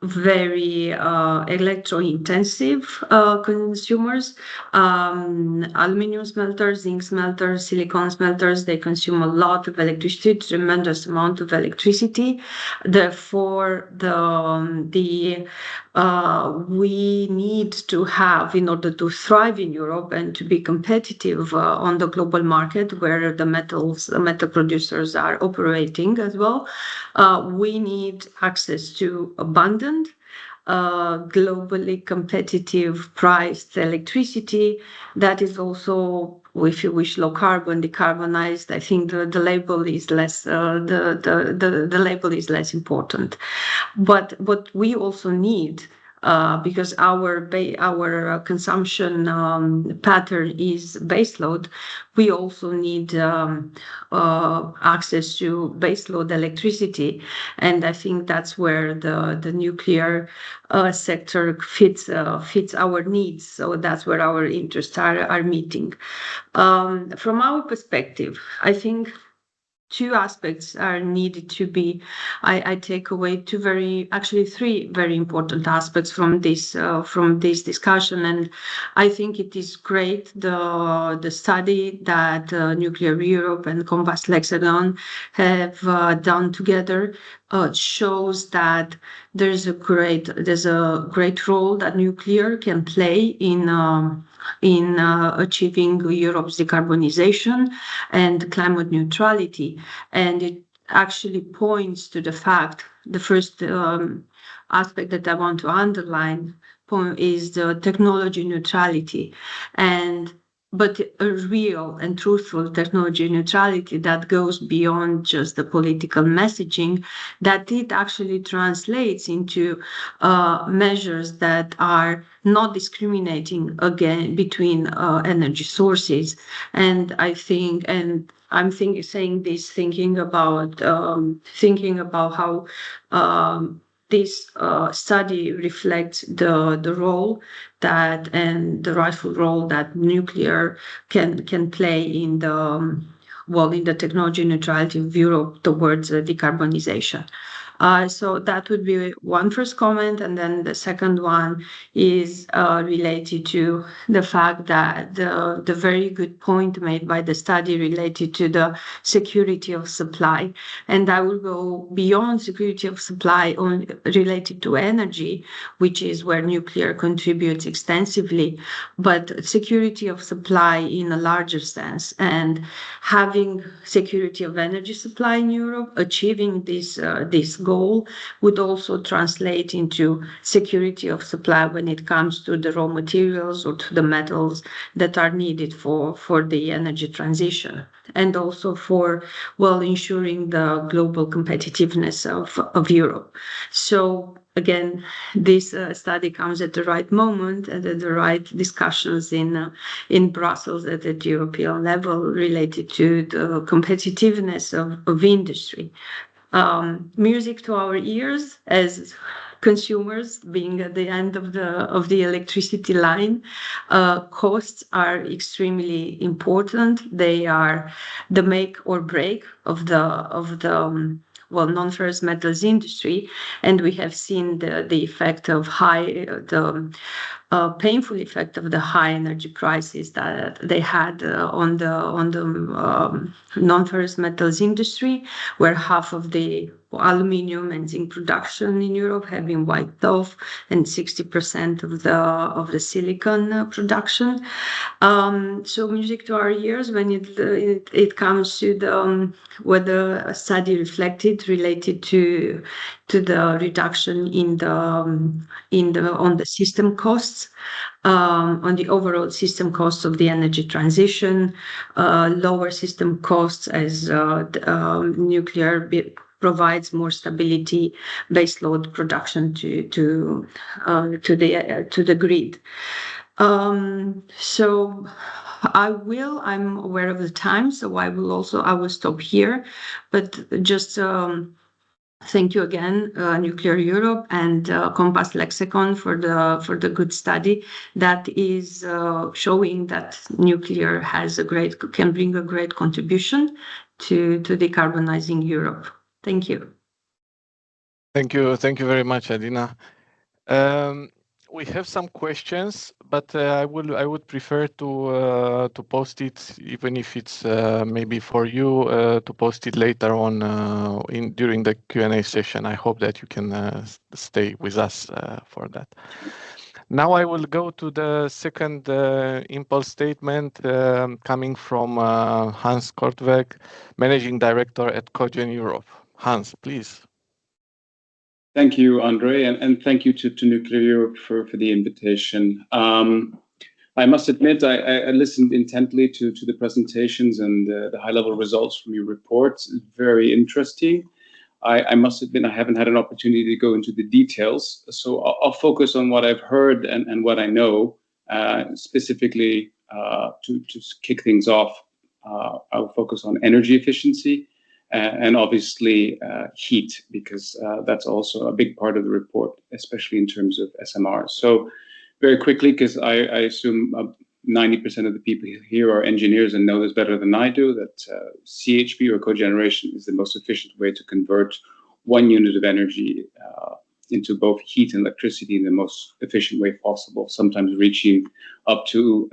very electro-intensive consumers. Aluminium smelters, zinc smelters, silicon smelters, they consume a lot of electricity, tremendous amount of electricity. Therefore, we need to have, in order to thrive in Europe and to be competitive on the global market where the metal producers are operating as well, we need access to abundant, globally competitive priced electricity that is also, if you wish, low carbon, decarbonized. I think the label is less the label is less important. But what we also need, because our consumption pattern is baseload, we also need access to baseload electricity, and I think that's where the nuclear sector fits our needs. So that's where our interests are meeting. From our perspective, I think two aspects are needed to be. I take away three very important aspects from this discussion, and I think it is great the study that Nucleareurope and Compass Lexecon have done together shows that there's a great role that nuclear can play in in achieving Europe's decarbonization and climate neutrality. And it actually points to the fact, the first aspect that I want to underline is the technology neutrality, but a real and truthful technology neutrality that goes beyond just the political messaging, that it actually translates into measures that are not discriminating again between energy sources. And I think, and I'm saying this thinking about how this study reflects the role that and the rightful role that nuclear can play in the technology neutrality of Europe towards decarbonization. So that would be one first comment, and then the second one is related to the fact that the very good point made by the study related to the security of supply, and I will go beyond security of supply on related to energy, which is where nuclear contributes extensively, but security of supply in a larger sense, and having security of energy supply in Europe, achieving this goal would also translate into security of supply when it comes to the raw materials or to the metals that are needed for the energy transition, and also for ensuring the global competitiveness of Europe. So again, this study comes at the right moment and at the right discussions in Brussels at the European level related to the competitiveness of industry. Music to our ears as consumers, being at the end of the electricity line. Costs are extremely important. They are the make or break of the non-ferrous metals industry, and we have seen the effect of painful effect of the high energy prices that they had on the non-ferrous metals industry, where half of the aluminium and zinc production in Europe have been wiped off, and 60% of the silicon production. So music to our ears when it comes to whether a study reflected related to the reduction on the system costs, on the overall system costs of the energy transition, lower system costs as nuclear provides more stability, baseload production to the grid. So I'm aware of the time, so I will stop here, but just thank you again, Nucleareurope and Compass Lexecon for the good study that is showing that nuclear can bring a great contribution to decarbonizing Europe. Thank you. Thank you very much, Adina. We have some questions, but I would prefer to post it, even if it's maybe for you to post it later on during the Q&A session. I hope that you can stay with us for that. Now I will go to the second impulse statement coming from Hans Kortweg, Managing Director at Cogen Europe. Hans, please. Thank you, Andre, and thank you to Nucleareurope for the invitation. I must admit, I listened intently to the presentations and the high-level results from your reports. Very interesting. I must admit, I haven't had an opportunity to go into the details, so I'll focus on what I've heard and what I know, specifically to kick things off. I'll focus on energy efficiency, and obviously heat, because that's also a big part of the report, especially in terms of SMR. So very quickly, because I assume 90% of the people here are engineers and know this better than I do, that CHP or cogeneration is the most efficient way to convert 1 unit of energy into both heat and electricity in the most efficient way possible, sometimes reaching up to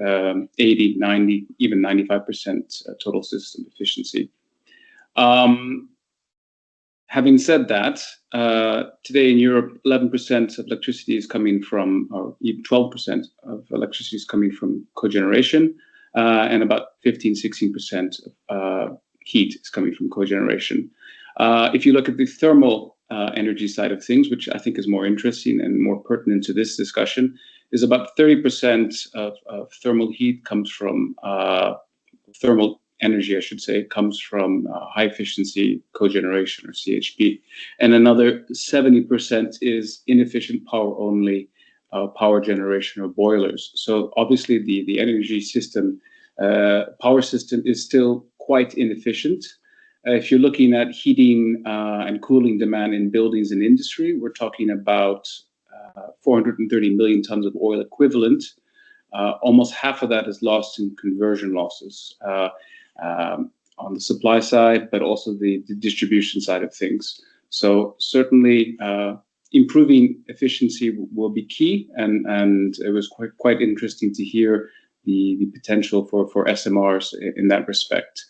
80, 90, even 95% total system efficiency. Having said that, today in Europe, 11% of electricity is coming from, or even 12% of electricity is coming from cogeneration, and about 15-16% of heat is coming from cogeneration. If you look at the thermal energy side of things, which I think is more interesting and more pertinent to this discussion, is about 30% of thermal heat comes from thermal energy, I should say, comes from high efficiency cogeneration or CHP. And another 70% is inefficient power only power generation or boilers. So obviously the energy system, power system is still quite inefficient. If you're looking at heating and cooling demand in buildings and industry, we're talking about 430 million tons of oil equivalent. Almost half of that is lost in conversion losses on the supply side, but also the distribution side of things. So certainly improving efficiency will be key, and it was quite interesting to hear the potential for SMRs in that respect.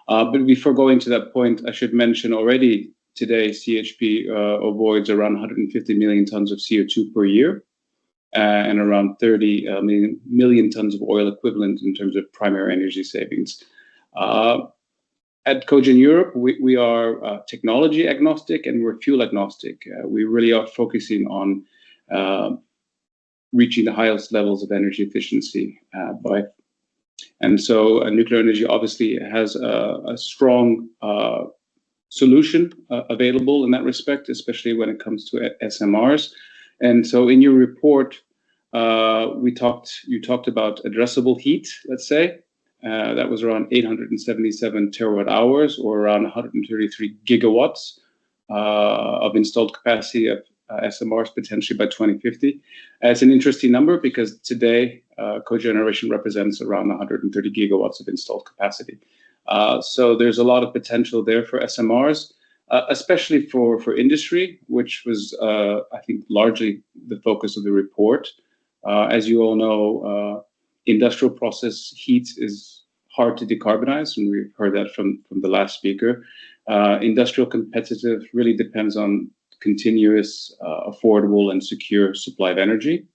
But before going to that point, I should mention already today CHP avoids around 150 million tons of CO2 per year. And around 30 million tons of oil equivalent in terms of primary energy savings. At Cogen Europe, we are technology agnostic and we're fuel agnostic. We really are focusing on reaching the highest levels of energy efficiency. And so nuclear energy obviously has a strong solution available in that respect, especially when it comes to SMRs. And so in your report, you talked about addressable heat, let's say. That was around 877 terawatt hours, or around 133 gigawatts of installed capacity of SMRs potentially by 2050. It's an interesting number because today cogeneration represents around 130 gigawatts of installed capacity. So there's a lot of potential there for SMRs. Especially for industry, which was, I think, largely the focus of the report. As you all know, industrial process heat is hard to decarbonize, and we've heard that from the last speaker. Industrial competitive really depends on continuous, affordable, and secure supply of energy.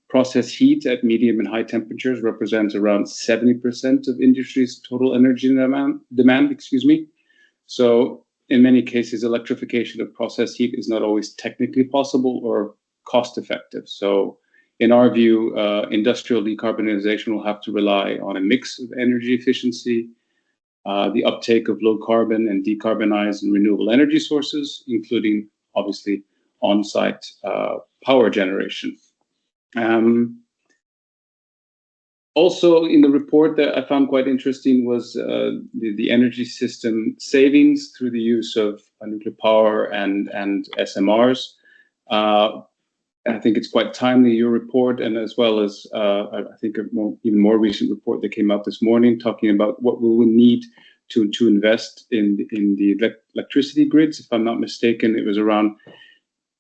Process heat at medium and high temperatures represents around 70% of industry's total energy demand. So in many cases, electrification of process heat is not always technically possible or cost effective. So in our view, industrial decarbonization will have to rely on a mix of energy efficiency, the uptake of low carbon and decarbonized and renewable energy sources, including obviously on-site power generation. Also in the report that I found quite interesting was the energy system savings through the use of nuclear power and SMRs. I think it's quite timely, your report, and as well as I think even more recent report that came out this morning talking about what we will need to invest in the electricity grids. If I'm not mistaken, it was around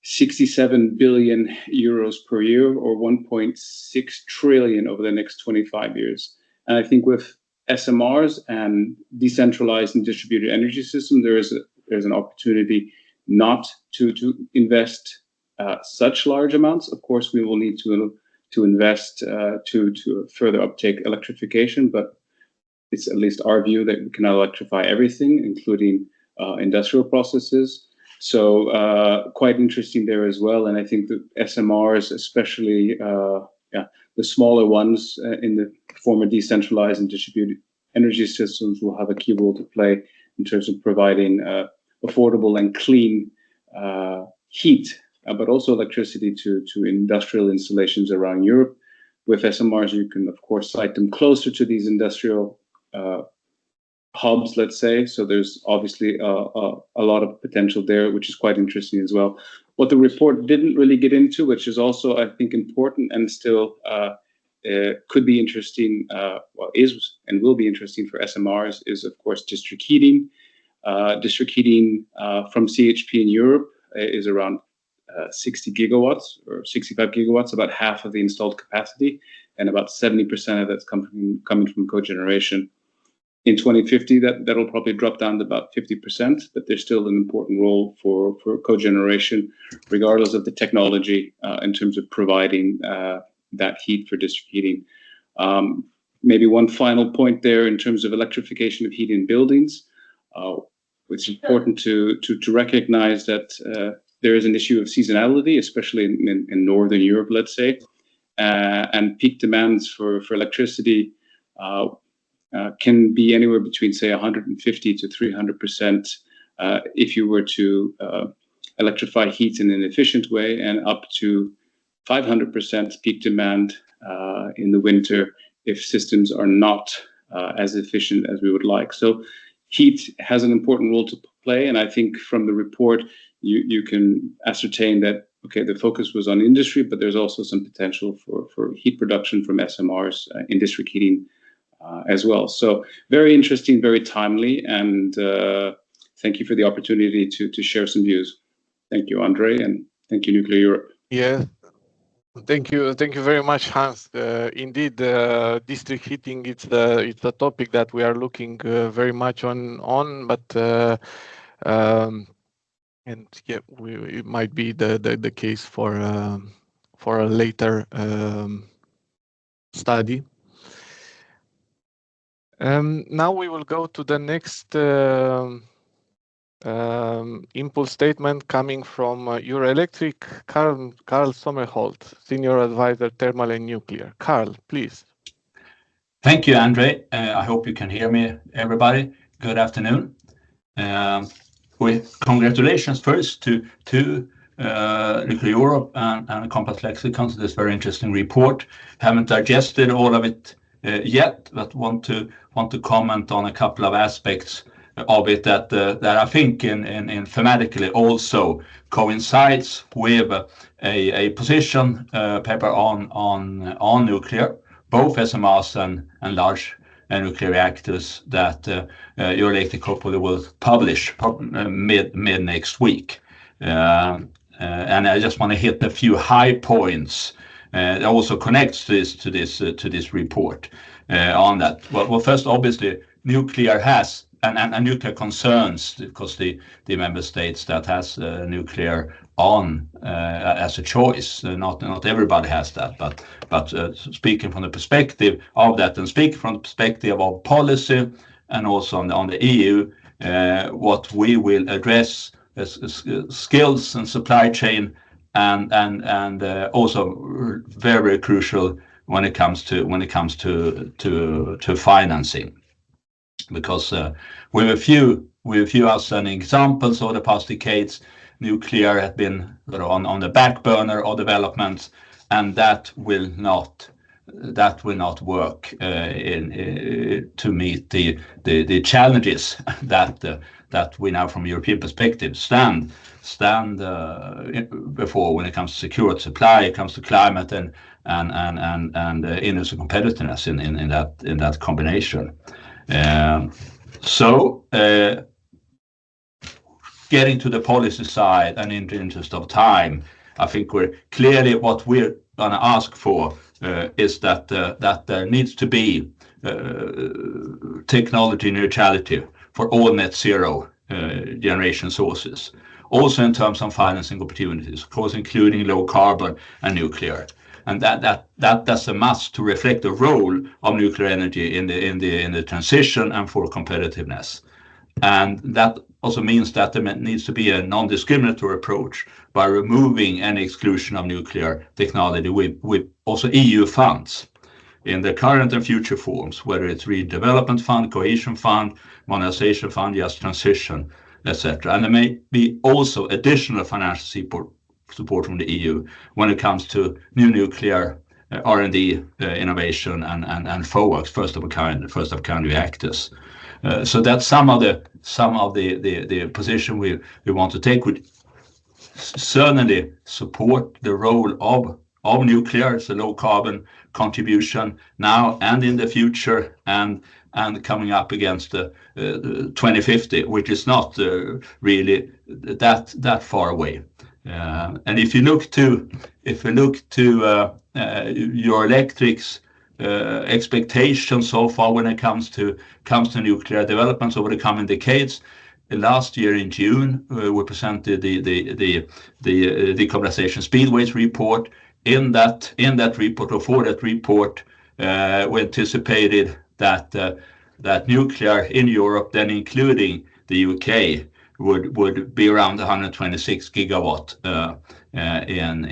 67 billion euros per year, or 1.6 trillion over the next 25 years. And I think with SMRs and decentralized and distributed energy system, there's an opportunity not to invest such large amounts. Of course, we will need to invest to further uptake electrification, but it's at least our view that we can electrify everything, including industrial processes. So quite interesting there as well. And I think the SMRs, especially the smaller ones in the former decentralized and distributed energy systems, will have a key role to play in terms of providing affordable and clean heat, but also electricity to industrial installations around Europe. With SMRs, you can, of course, site them closer to these industrial hubs, let's say. So there's obviously a lot of potential there, which is quite interesting as well. What the report didn't really get into, which is also, I think, important and still could be interesting, well, is and will be interesting for SMRs, is, of course, district heating. District heating from CHP in Europe is around 60 gigawatts or 65 gigawatts, about half of the installed capacity, and about 70% of that's coming from cogeneration. In 2050, that'll probably drop down to about 50%, but there's still an important role for cogeneration, regardless of the technology, in terms of providing that heat for district heating. Maybe one final point there in terms of electrification of heat in buildings. It's important to recognize that there is an issue of seasonality, especially in Northern Europe, let's say, and peak demands for electricity can be anywhere between, say, 150 to 300% if you were to electrify heat in an efficient way, and up to 500% peak demand in the winter if systems are not as efficient as we would like. So heat has an important role to play, and I think from the report you can ascertain that, okay, the focus was on industry, but there's also some potential for heat production from SMRs in district heating as well. So very interesting, very timely, and thank you for the opportunity to share some views. Thank you, Andre, and thank you, Nuclear Europe. Yeah, thank you very much, Hans. Indeed, district heating, it's the topic that we are looking very much on, but and yeah, it might be the case for a later study. Now we will go to the next impulse statement coming from Eurelectric, Carl Sommerholt, Senior Advisor, Thermal and Nuclear. Carl, please. Thank you, Andre. I hope you can hear me, everybody. Good afternoon. Congratulations first to Nucleareurope and Compass Lexecon to this very interesting report. Haven't digested all of it yet, but want to comment on a couple of aspects of it that I think in thematically also coincides with a position paper on nuclear, both SMRs and large nuclear reactors that Eurelectric hopefully will publish mid next week. And I just want to hit a few high points that also connects to this report on that. Well, first, obviously, nuclear has and nuclear concerns, because the member states that has nuclear on as a choice. Not everybody has that, but speaking from the perspective of that, and speaking from the perspective of policy and also on the EU, what we will address is skills and supply chain, and also very crucial when it comes to financing, because with a few outstanding examples over the past decades, nuclear has been on the back burner of developments, and that will not work to meet the challenges that we now, from a European perspective, stand before when it comes to secure supply, it comes to climate and industry competitiveness in that combination. Getting to the policy side, and in the interest of time, I think what we're going to ask for is that there needs to be technology neutrality for all net zero generation sources, also in terms of financing opportunities, of course, including low carbon and nuclear. And that's a must to reflect the role of nuclear energy in the transition and for competitiveness. And that also means that there needs to be a non-discriminatory approach by removing any exclusion of nuclear technology with also EU funds in the current and future forms, whether it's redevelopment fund, cohesion fund, modernization fund, just transition, etc. And there may be also additional financial support from the EU when it comes to new nuclear R&D innovation and FOAKs, first of kind reactors. So that's some of the position we want to take. Would certainly support the role of nuclear as a low carbon contribution now and in the future, and coming up against 2050, which is not really that far away. And if you look to Eurelectric's expectations so far when it comes to nuclear developments over the coming decades. Last year in June, we presented the Decarbonisation Speedways report. In that report, or for that report, we anticipated that nuclear in Europe, then including the UK, would be around 126 gigawatt in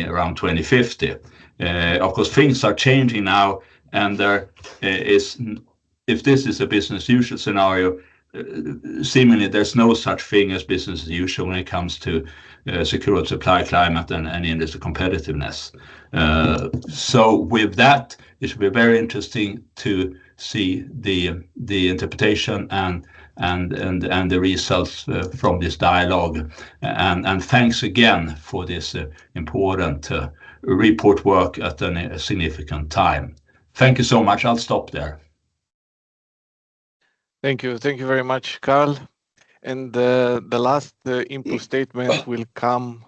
around 2050. Of course, things are changing now, and there is, if this is a business as usual scenario, seemingly there's no such thing as business as usual when it comes to secure supply, climate, and industry competitiveness. So with that, it should be very interesting to see the interpretation and the results from this dialogue. And thanks again for this important report work at a significant time. Thank you so much. I'll stop there. Thank you very much, Carl. And the last input statement will come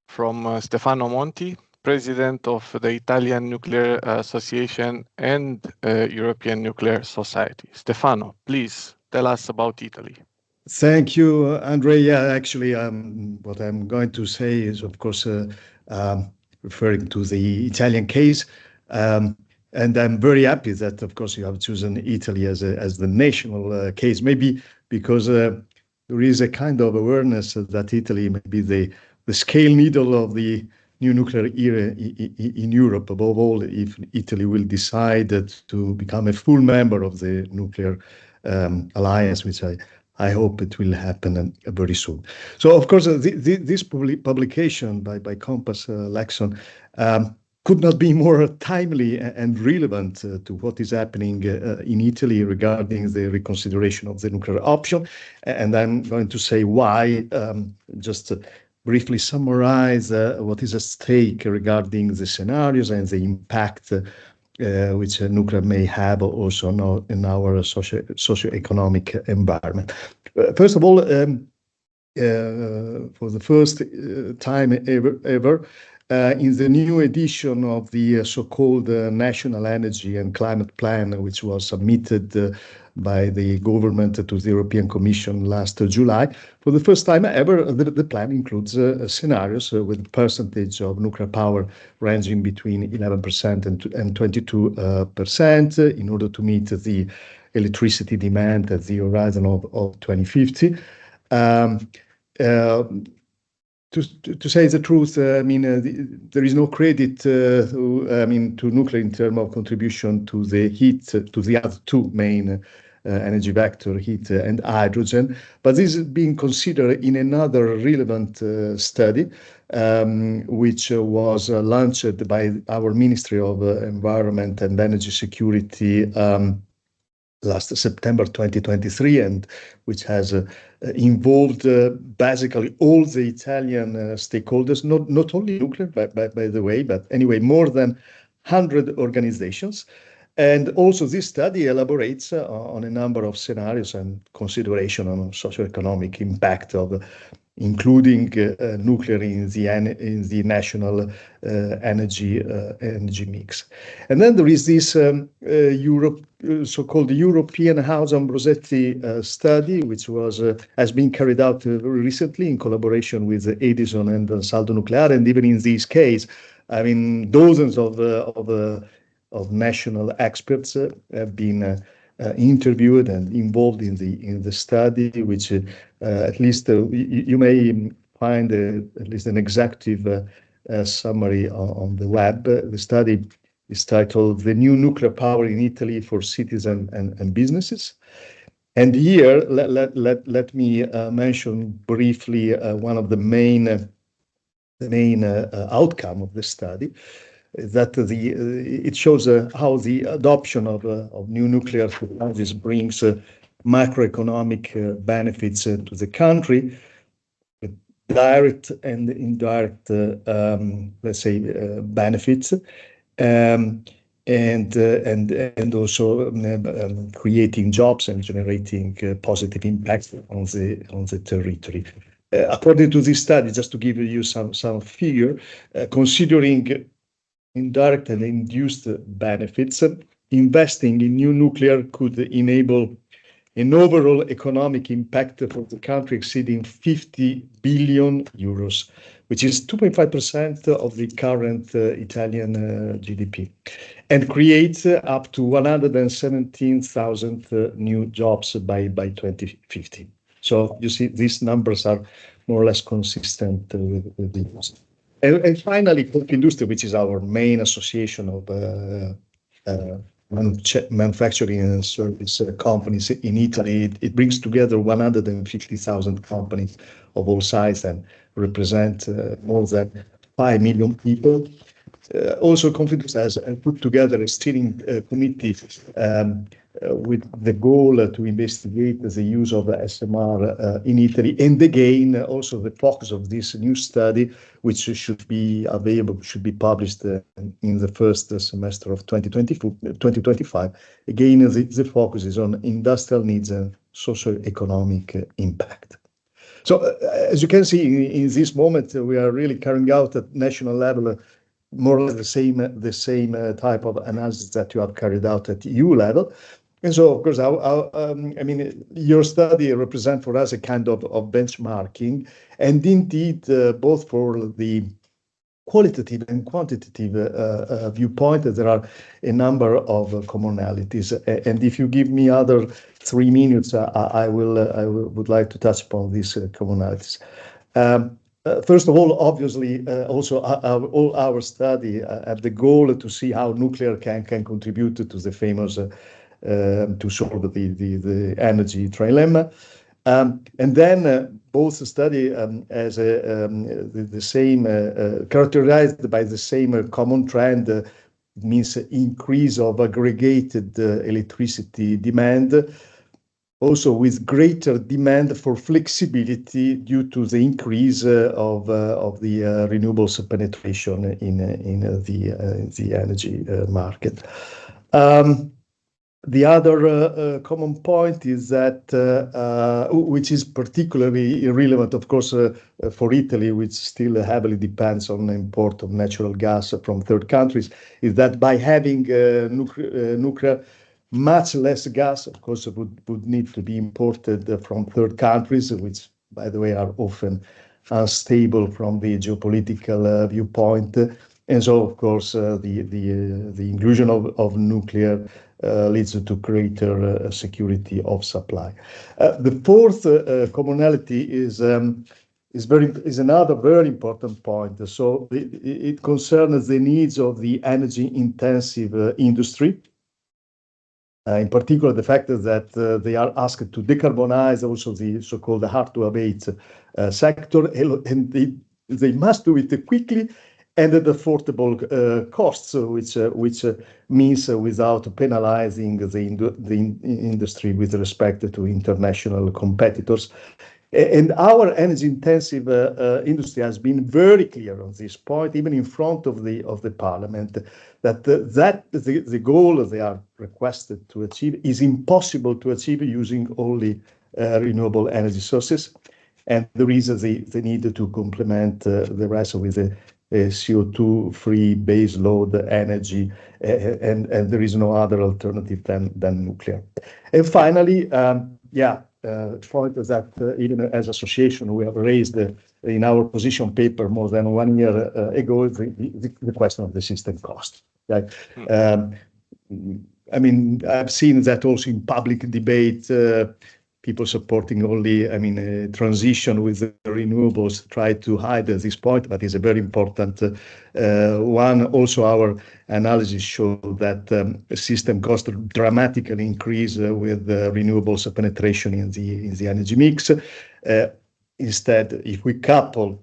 from Stefano Monti, President of the Italian Nuclear Association and European Nuclear Society. Stefano, please tell us about Italy. Thank you, Andre. Yeah, actually, what I'm going to say is, of course, referring to the Italian case. And I'm very happy that, of course, you have chosen Italy as the national case, maybe because there is a kind of awareness that Italy may be the scale needle of the new nuclear era in Europe, above all, if Italy will decide to become a full member of the nuclear alliance, which I hope it will happen very soon. So, of course, this publication by Compass Lexecon could not be more timely and relevant to what is happening in Italy regarding the reconsideration of the nuclear option. And I'm going to say why, just to briefly summarize what is at stake regarding the scenarios and the impact which nuclear may have also in our socio-economic environment. First of all, for the first time ever, in the new edition of the so-called National Energy and Climate Plan, which was submitted by the government to the European Commission last July, for the first time ever, the plan includes scenarios with percentage of nuclear power ranging between 11% and 22% in order to meet the electricity demand at the horizon of 2050. To say the truth, I mean, there is no credit, to nuclear in terms of contribution to the heat, to the other two main energy vector, heat and hydrogen. But this is being considered in another relevant study, which was launched by our Ministry of Environment and Energy Security last September 2023, and which has involved basically all the Italian stakeholders, not only nuclear, by the way, but anyway, more than 100 organizations. And also this study elaborates on a number of scenarios and consideration on socioeconomic impact of including nuclear in the national energy mix. And then there is this so-called European House Ambrosetti study, which has been carried out very recently in collaboration with Edison and Ansaldo Nucleare. And even in this case, I mean, dozens of national experts have been interviewed and involved in the study, which at least you may find at least an executive summary on the web. The study is titled "The New Nuclear Power in Italy for Cities and Businesses." And here, let me mention briefly one of the main outcome of the study. That it shows how the adoption of new nuclear technologies brings macroeconomic benefits to the country, with direct and indirect, let's say, benefits, and also creating jobs and generating positive impacts on the territory. According to this study, just to give you some figure, considering indirect and induced benefits. Investing in new nuclear could enable an overall economic impact for the country exceeding 50 billion euros, which is 2.5% of the current Italian GDP, and creates up to 117,000 new jobs by 2050. So you see, these numbers are more or less consistent with these. And finally, Confindustria, which is our main association of manufacturing and service companies in Italy, it brings together 150,000 companies of all sizes and represent more than 5 million people. Also, Confindustria has put together a steering committee with the goal to investigate the use of SMR in Italy. And again, also the focus of this new study, which should be available, should be published in the first semester of 2025. Again, the focus is on industrial needs and socio-economic impact. So, as you can see, in this moment, we are really carrying out at national level more or less the same type of analysis that you have carried out at EU level. And so, of course, I mean, your study represents for us a kind of benchmarking, and indeed, both for the qualitative and quantitative viewpoint, there are a number of commonalities. And if you give me other 3 minutes, I would like to touch upon these commonalities. First of all, obviously, also all our study have the goal to see how nuclear can contribute to the famous to solve the energy trilemma. And then both study as the same characterized by the same common trend, means increase of aggregated electricity demand, also with greater demand for flexibility due to the increase of the renewables penetration in the energy market. The other common point is that, which is particularly relevant, of course, for Italy, which still heavily depends on the import of natural gas from third countries, is that by having nuclear, much less gas, of course, would need to be imported from third countries, which, by the way, are often unstable from the geopolitical viewpoint. And so, of course, the inclusion of nuclear leads to greater security of supply. The fourth commonality is another very important point. So it concerns the needs of the energy-intensive industry. In particular, the fact that they are asked to decarbonize also the so-called hard-to-abate sector, and they must do it quickly and at affordable costs, which means without penalizing the industry with respect to international competitors. And our energy-intensive industry has been very clear on this point, even in front of the Parliament, that the goal they are requested to achieve is impossible to achieve using only renewable energy sources, and there is the need to complement the rest with a CO2-free base load energy, and there is no other alternative than nuclear. And finally, point is that even as association, we have raised in our position paper more than 1 year ago the question of the system cost. Right? I mean, I've seen that also in public debate. People supporting only, transition with the renewables try to hide this point, but it's a very important one. Also, our analysis showed that system cost dramatically increase with renewables penetration in the energy mix. Instead, if we couple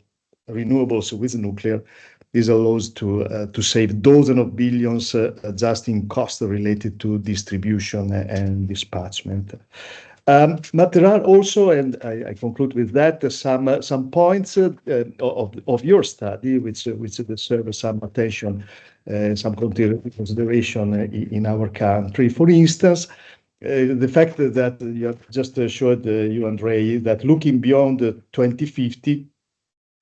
renewables with nuclear, this allows to save dozens of billions just in costs related to distribution and dispatchment. But there are also, and I conclude with that, some points of your study which deserve some attention, some consideration in our country. For instance, the fact that you have just showed, you, Andrei, that looking beyond 2050,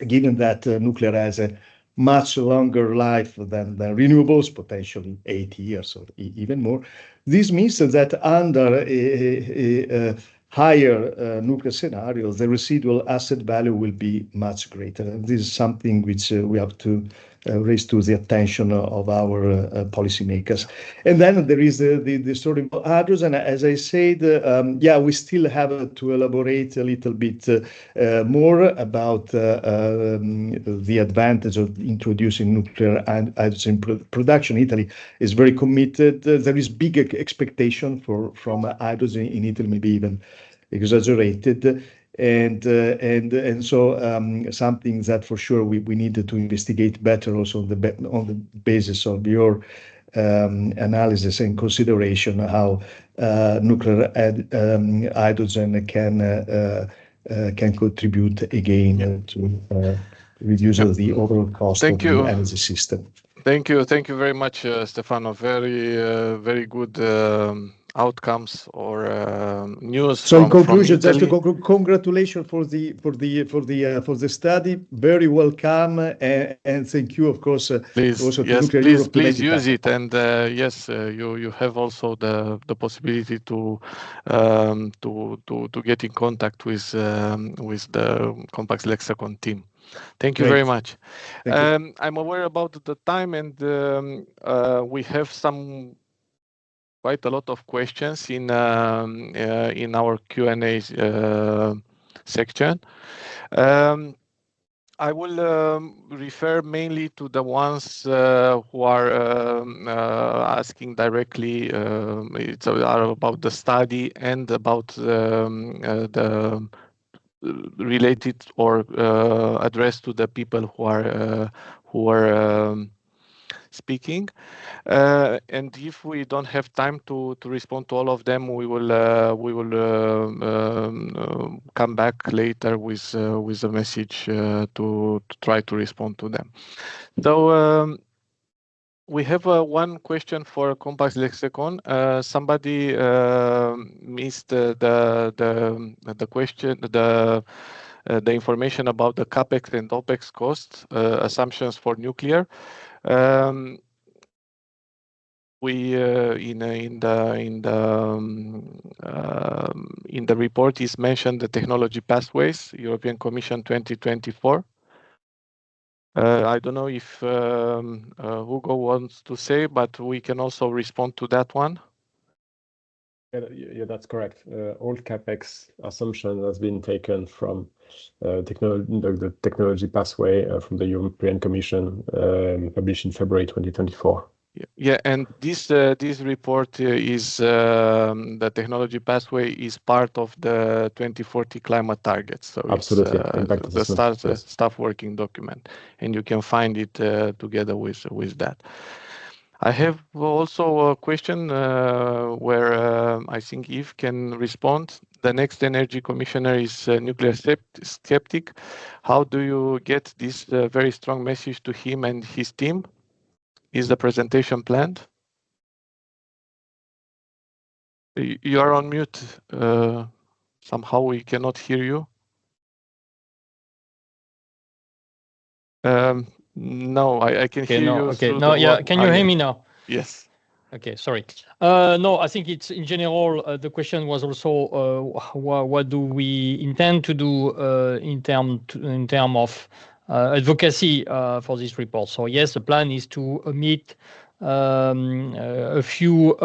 given that nuclear has a much longer life than renewables, potentially 80 years or even more. This means that under a higher nuclear scenarios, the residual asset value will be much greater. And this is something which we have to raise to the attention of our policymakers. And then there is the story of hydrogen. As I said, we still have to elaborate a little bit more about the advantage of introducing nuclear hydrogen production. Italy is very committed. There is big expectation from hydrogen in Italy, maybe even exaggerated. And so something that for sure we needed to investigate better also on the basis of your analysis and consideration how nuclear hydrogen can contribute again to reduce the overall cost of the energy system. Thank you very much, Stefano. Very good outcomes or news. So in conclusion, just to congratulations for the study. Very welcome, and thank you, of course. Please use it, and yes, you have also the possibility to get in contact with the Compass Lexecon team. Thank you very much. I'm aware about the time, and we have quite a lot of questions in our Q&A section. I will refer mainly to the ones who are asking directly. It's about the study and about the related or addressed to the people who are speaking. And if we don't have time to respond to all of them, we will come back later with a message to try to respond to them. So we have one question for Compass Lexecon. Somebody missed the question, the information about the capex and opex costs assumptions for nuclear. We in the report is mentioned the technology pathways, European Commission 2024. I don't know if Hugo wants to say, but we can also respond to that one. Yeah, that's correct. All capex assumption has been taken from the technology pathway from the European Commission, published in February 2024. Yeah, and this report is the technology pathway is part of the 2040 climate targets. So absolutely, it's the staff working document, and you can find it together with that. I have also a question where I think Yves can respond. The next energy commissioner is nuclear skeptic. How do you get this very strong message to him and his team? Is the presentation planned? You are on mute. Somehow we cannot hear you. No, I can hear you. Okay, no, yeah. Can you hear me now? Yes. Okay, sorry. No, I think it's in general, the question was also what do we intend to do in term of advocacy for this report. So yes, the plan is to meet a few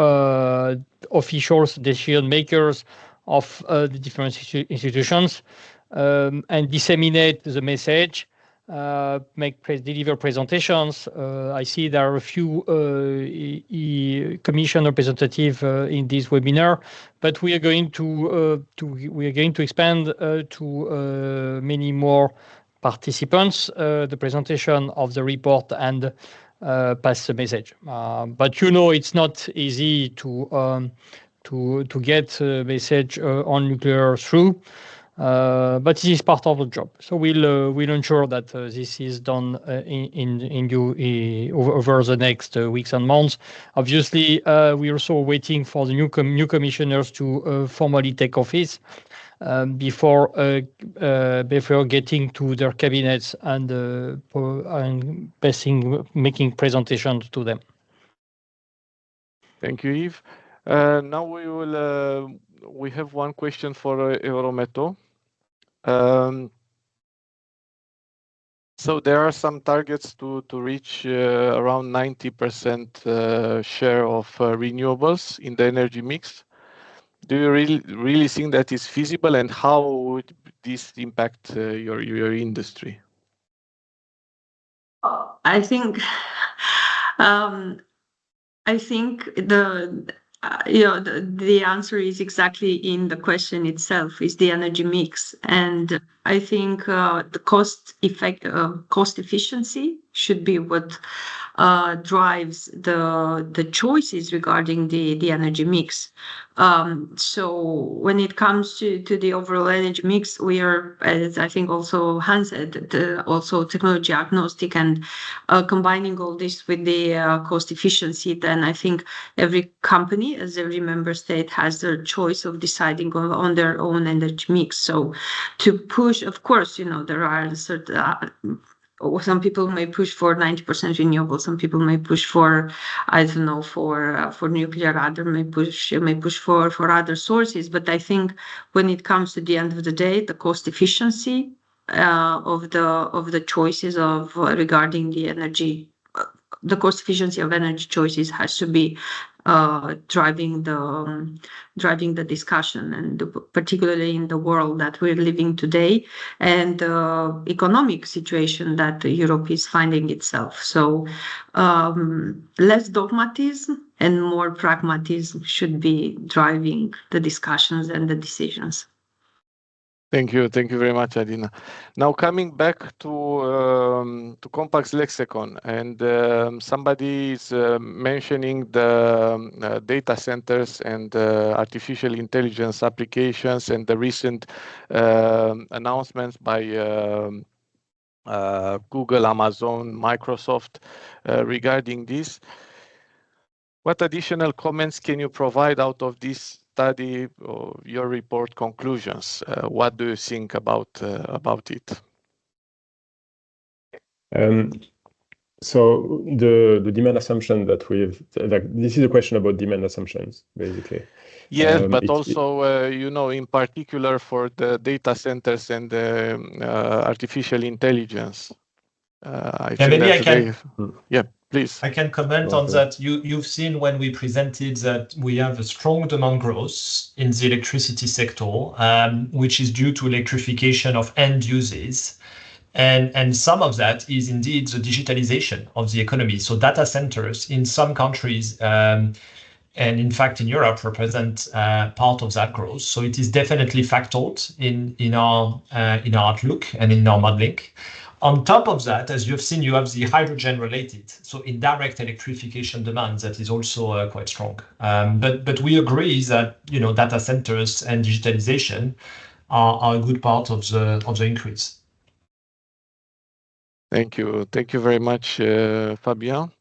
officials, decision makers of the different institutions and disseminate the message. Deliver presentations. I see there are a few commission representatives in this webinar, but we are going to expand to many more participants the presentation of the report and pass the message. But it's not easy to get a message on nuclear through. But this is part of the job. So we'll ensure that this is done over the next weeks and months. Obviously, we're also waiting for the new commissioners to formally take office. before getting to their cabinets and making presentations to them. Thank you, Yves. Now we have one question for Eurometaux. So there are some targets to reach around 90% share of renewables in the energy mix. Do you really think that is feasible, and how would this impact your industry? I think the answer is exactly in the question itself, is the energy mix. And I think the cost efficiency should be what drives the choices regarding the energy mix. So when it comes to the overall energy mix, we are, as I think also Hans said, also technology agnostic, and combining all this with the cost efficiency, then I think every company, as every member state, has their choice of deciding on their own energy mix. So to push, of course, there are certain some people may push for 90% renewable. Some people may push for, I don't know, for nuclear. Other may push for other sources. But I think when it comes to the end of the day, the cost efficiency of the choices of regarding the energy, the cost efficiency of energy choices has to be driving the discussion, and particularly in the world that we're living today and the economic situation that Europe is finding itself. So less dogmatism and more pragmatism should be driving the discussions and the decisions. Thank you very much, Adina. Now coming back to Compass Lexecon, and somebody is mentioning the data centers and artificial intelligence applications and the recent announcements by Google, Amazon, Microsoft regarding this. What additional comments can you provide out of this study or your report conclusions? What do you think about it? So the demand assumption that this is a question about demand assumptions, basically. Yes, but also, in particular for the data centers and the artificial intelligence. Please. I can comment on that. You've seen when we presented that we have a strong demand growth in the electricity sector, which is due to electrification of end uses. And some of that is indeed the digitalization of the economy. So data centers in some countries, and in fact in Europe, represent part of that growth. So it is definitely factored in our outlook and in our modeling. On top of that, as you've seen, you have the hydrogen related, so indirect electrification demand that is also quite strong. But we agree that data centers and digitalization are a good part of the increase. Thank you very much, Fabien.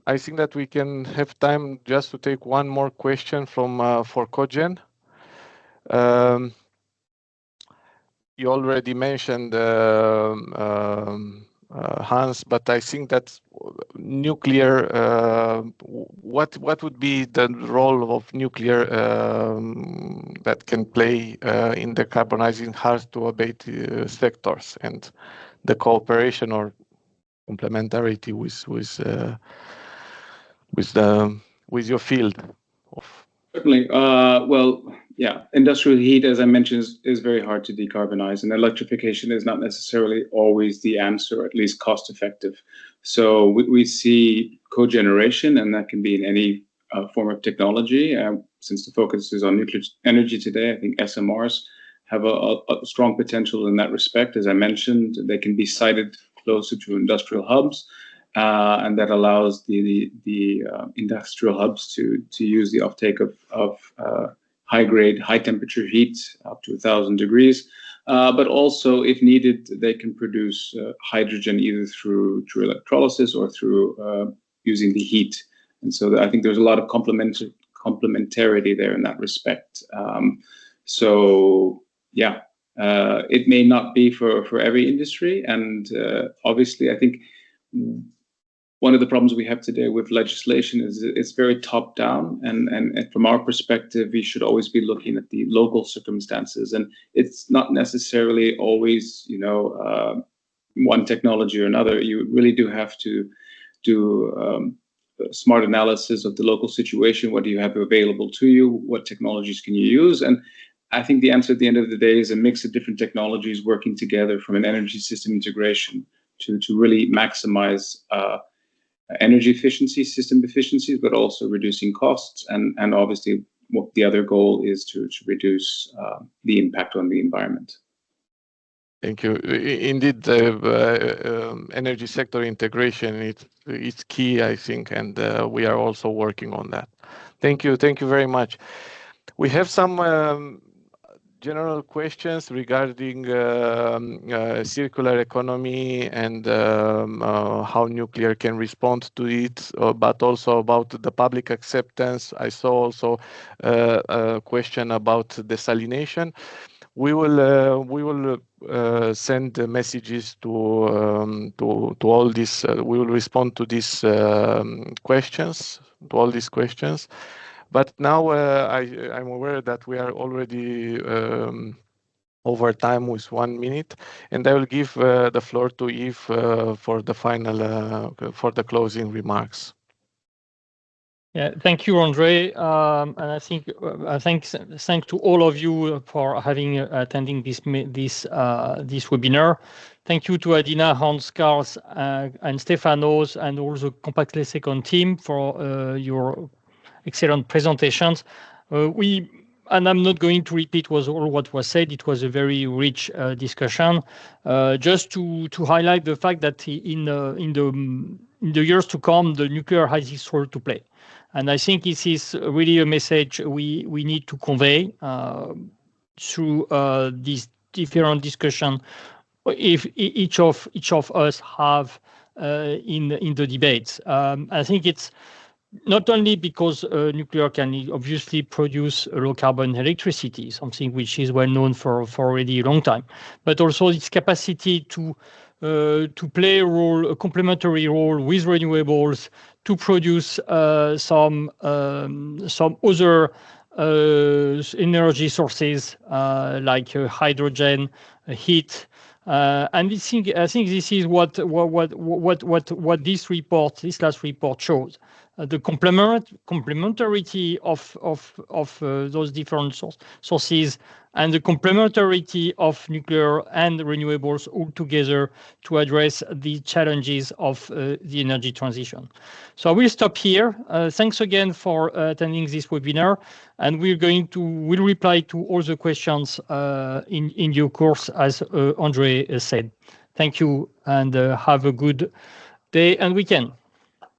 I think that we can have time just to take one more question for Cogen. You already mentioned Hans, but I think that nuclear. What would be the role of nuclear that can play in decarbonizing hard-to-abate sectors, and the cooperation or complementarity with your field of? Certainly. Industrial heat, as I mentioned, is very hard to decarbonize, and electrification is not necessarily always the answer, at least cost effective. So we see cogeneration, and that can be in any form of technology. Since the focus is on nuclear energy today, I think SMRs have a strong potential in that respect. As I mentioned, they can be sited closer to industrial hubs. And that allows the industrial hubs to use the offtake of high-grade, high-temperature heat up to 1,000 degrees. But also, if needed, they can produce hydrogen either through electrolysis or through using the heat. And so I think there's a lot of complementarity there in that respect. So yeah, it may not be for every industry, and obviously, I think one of the problems we have today with legislation is it's very top down, and from our perspective, we should always be looking at the local circumstances, and it's not necessarily always, one technology or another. You really do have to do smart analysis of the local situation. What do you have available to you? What technologies can you use? And I think the answer at the end of the day is a mix of different technologies working together from an energy system integration to really maximize energy efficiency, system efficiencies, but also reducing costs. And obviously, what the other goal is to reduce the impact on the environment. Thank you. Indeed, energy sector integration is key, I think, and we are also working on that. Thank you. Thank you very much. We have some general questions regarding circular economy and how nuclear can respond to it, but also about the public acceptance. I saw also a question about desalination. We will send messages to all these. We will respond to these questions, to all these questions. But now I'm aware that we are already over time with 1 minute, and I will give the floor to Yves for the final, for the closing remarks. Yeah, thank you, Andre. And I think thanks to all of you for attending this webinar. Thank you to Adina, Hans, Carls, and Stefanos, and also Compass Lexecon team for your excellent presentations. And I'm not going to repeat all what was said. It was a very rich discussion. Just to highlight the fact that in the years to come, the nuclear has its role to play. And I think this is really a message we need to convey through this different discussion. If each of us have in the debates, I think it's not only because nuclear can obviously produce low carbon electricity, something which is well known for already a long time, but also its capacity to play a complementary role with renewables to produce some other energy sources like hydrogen, heat. And I think this is what this last report shows. The complementarity of those different sources and the complementarity of nuclear and renewables all together to address the challenges of the energy transition. So I will stop here. Thanks again for attending this webinar, and we'll reply to all the questions in due course, as Andre said. Thank you, and have a good day and weekend.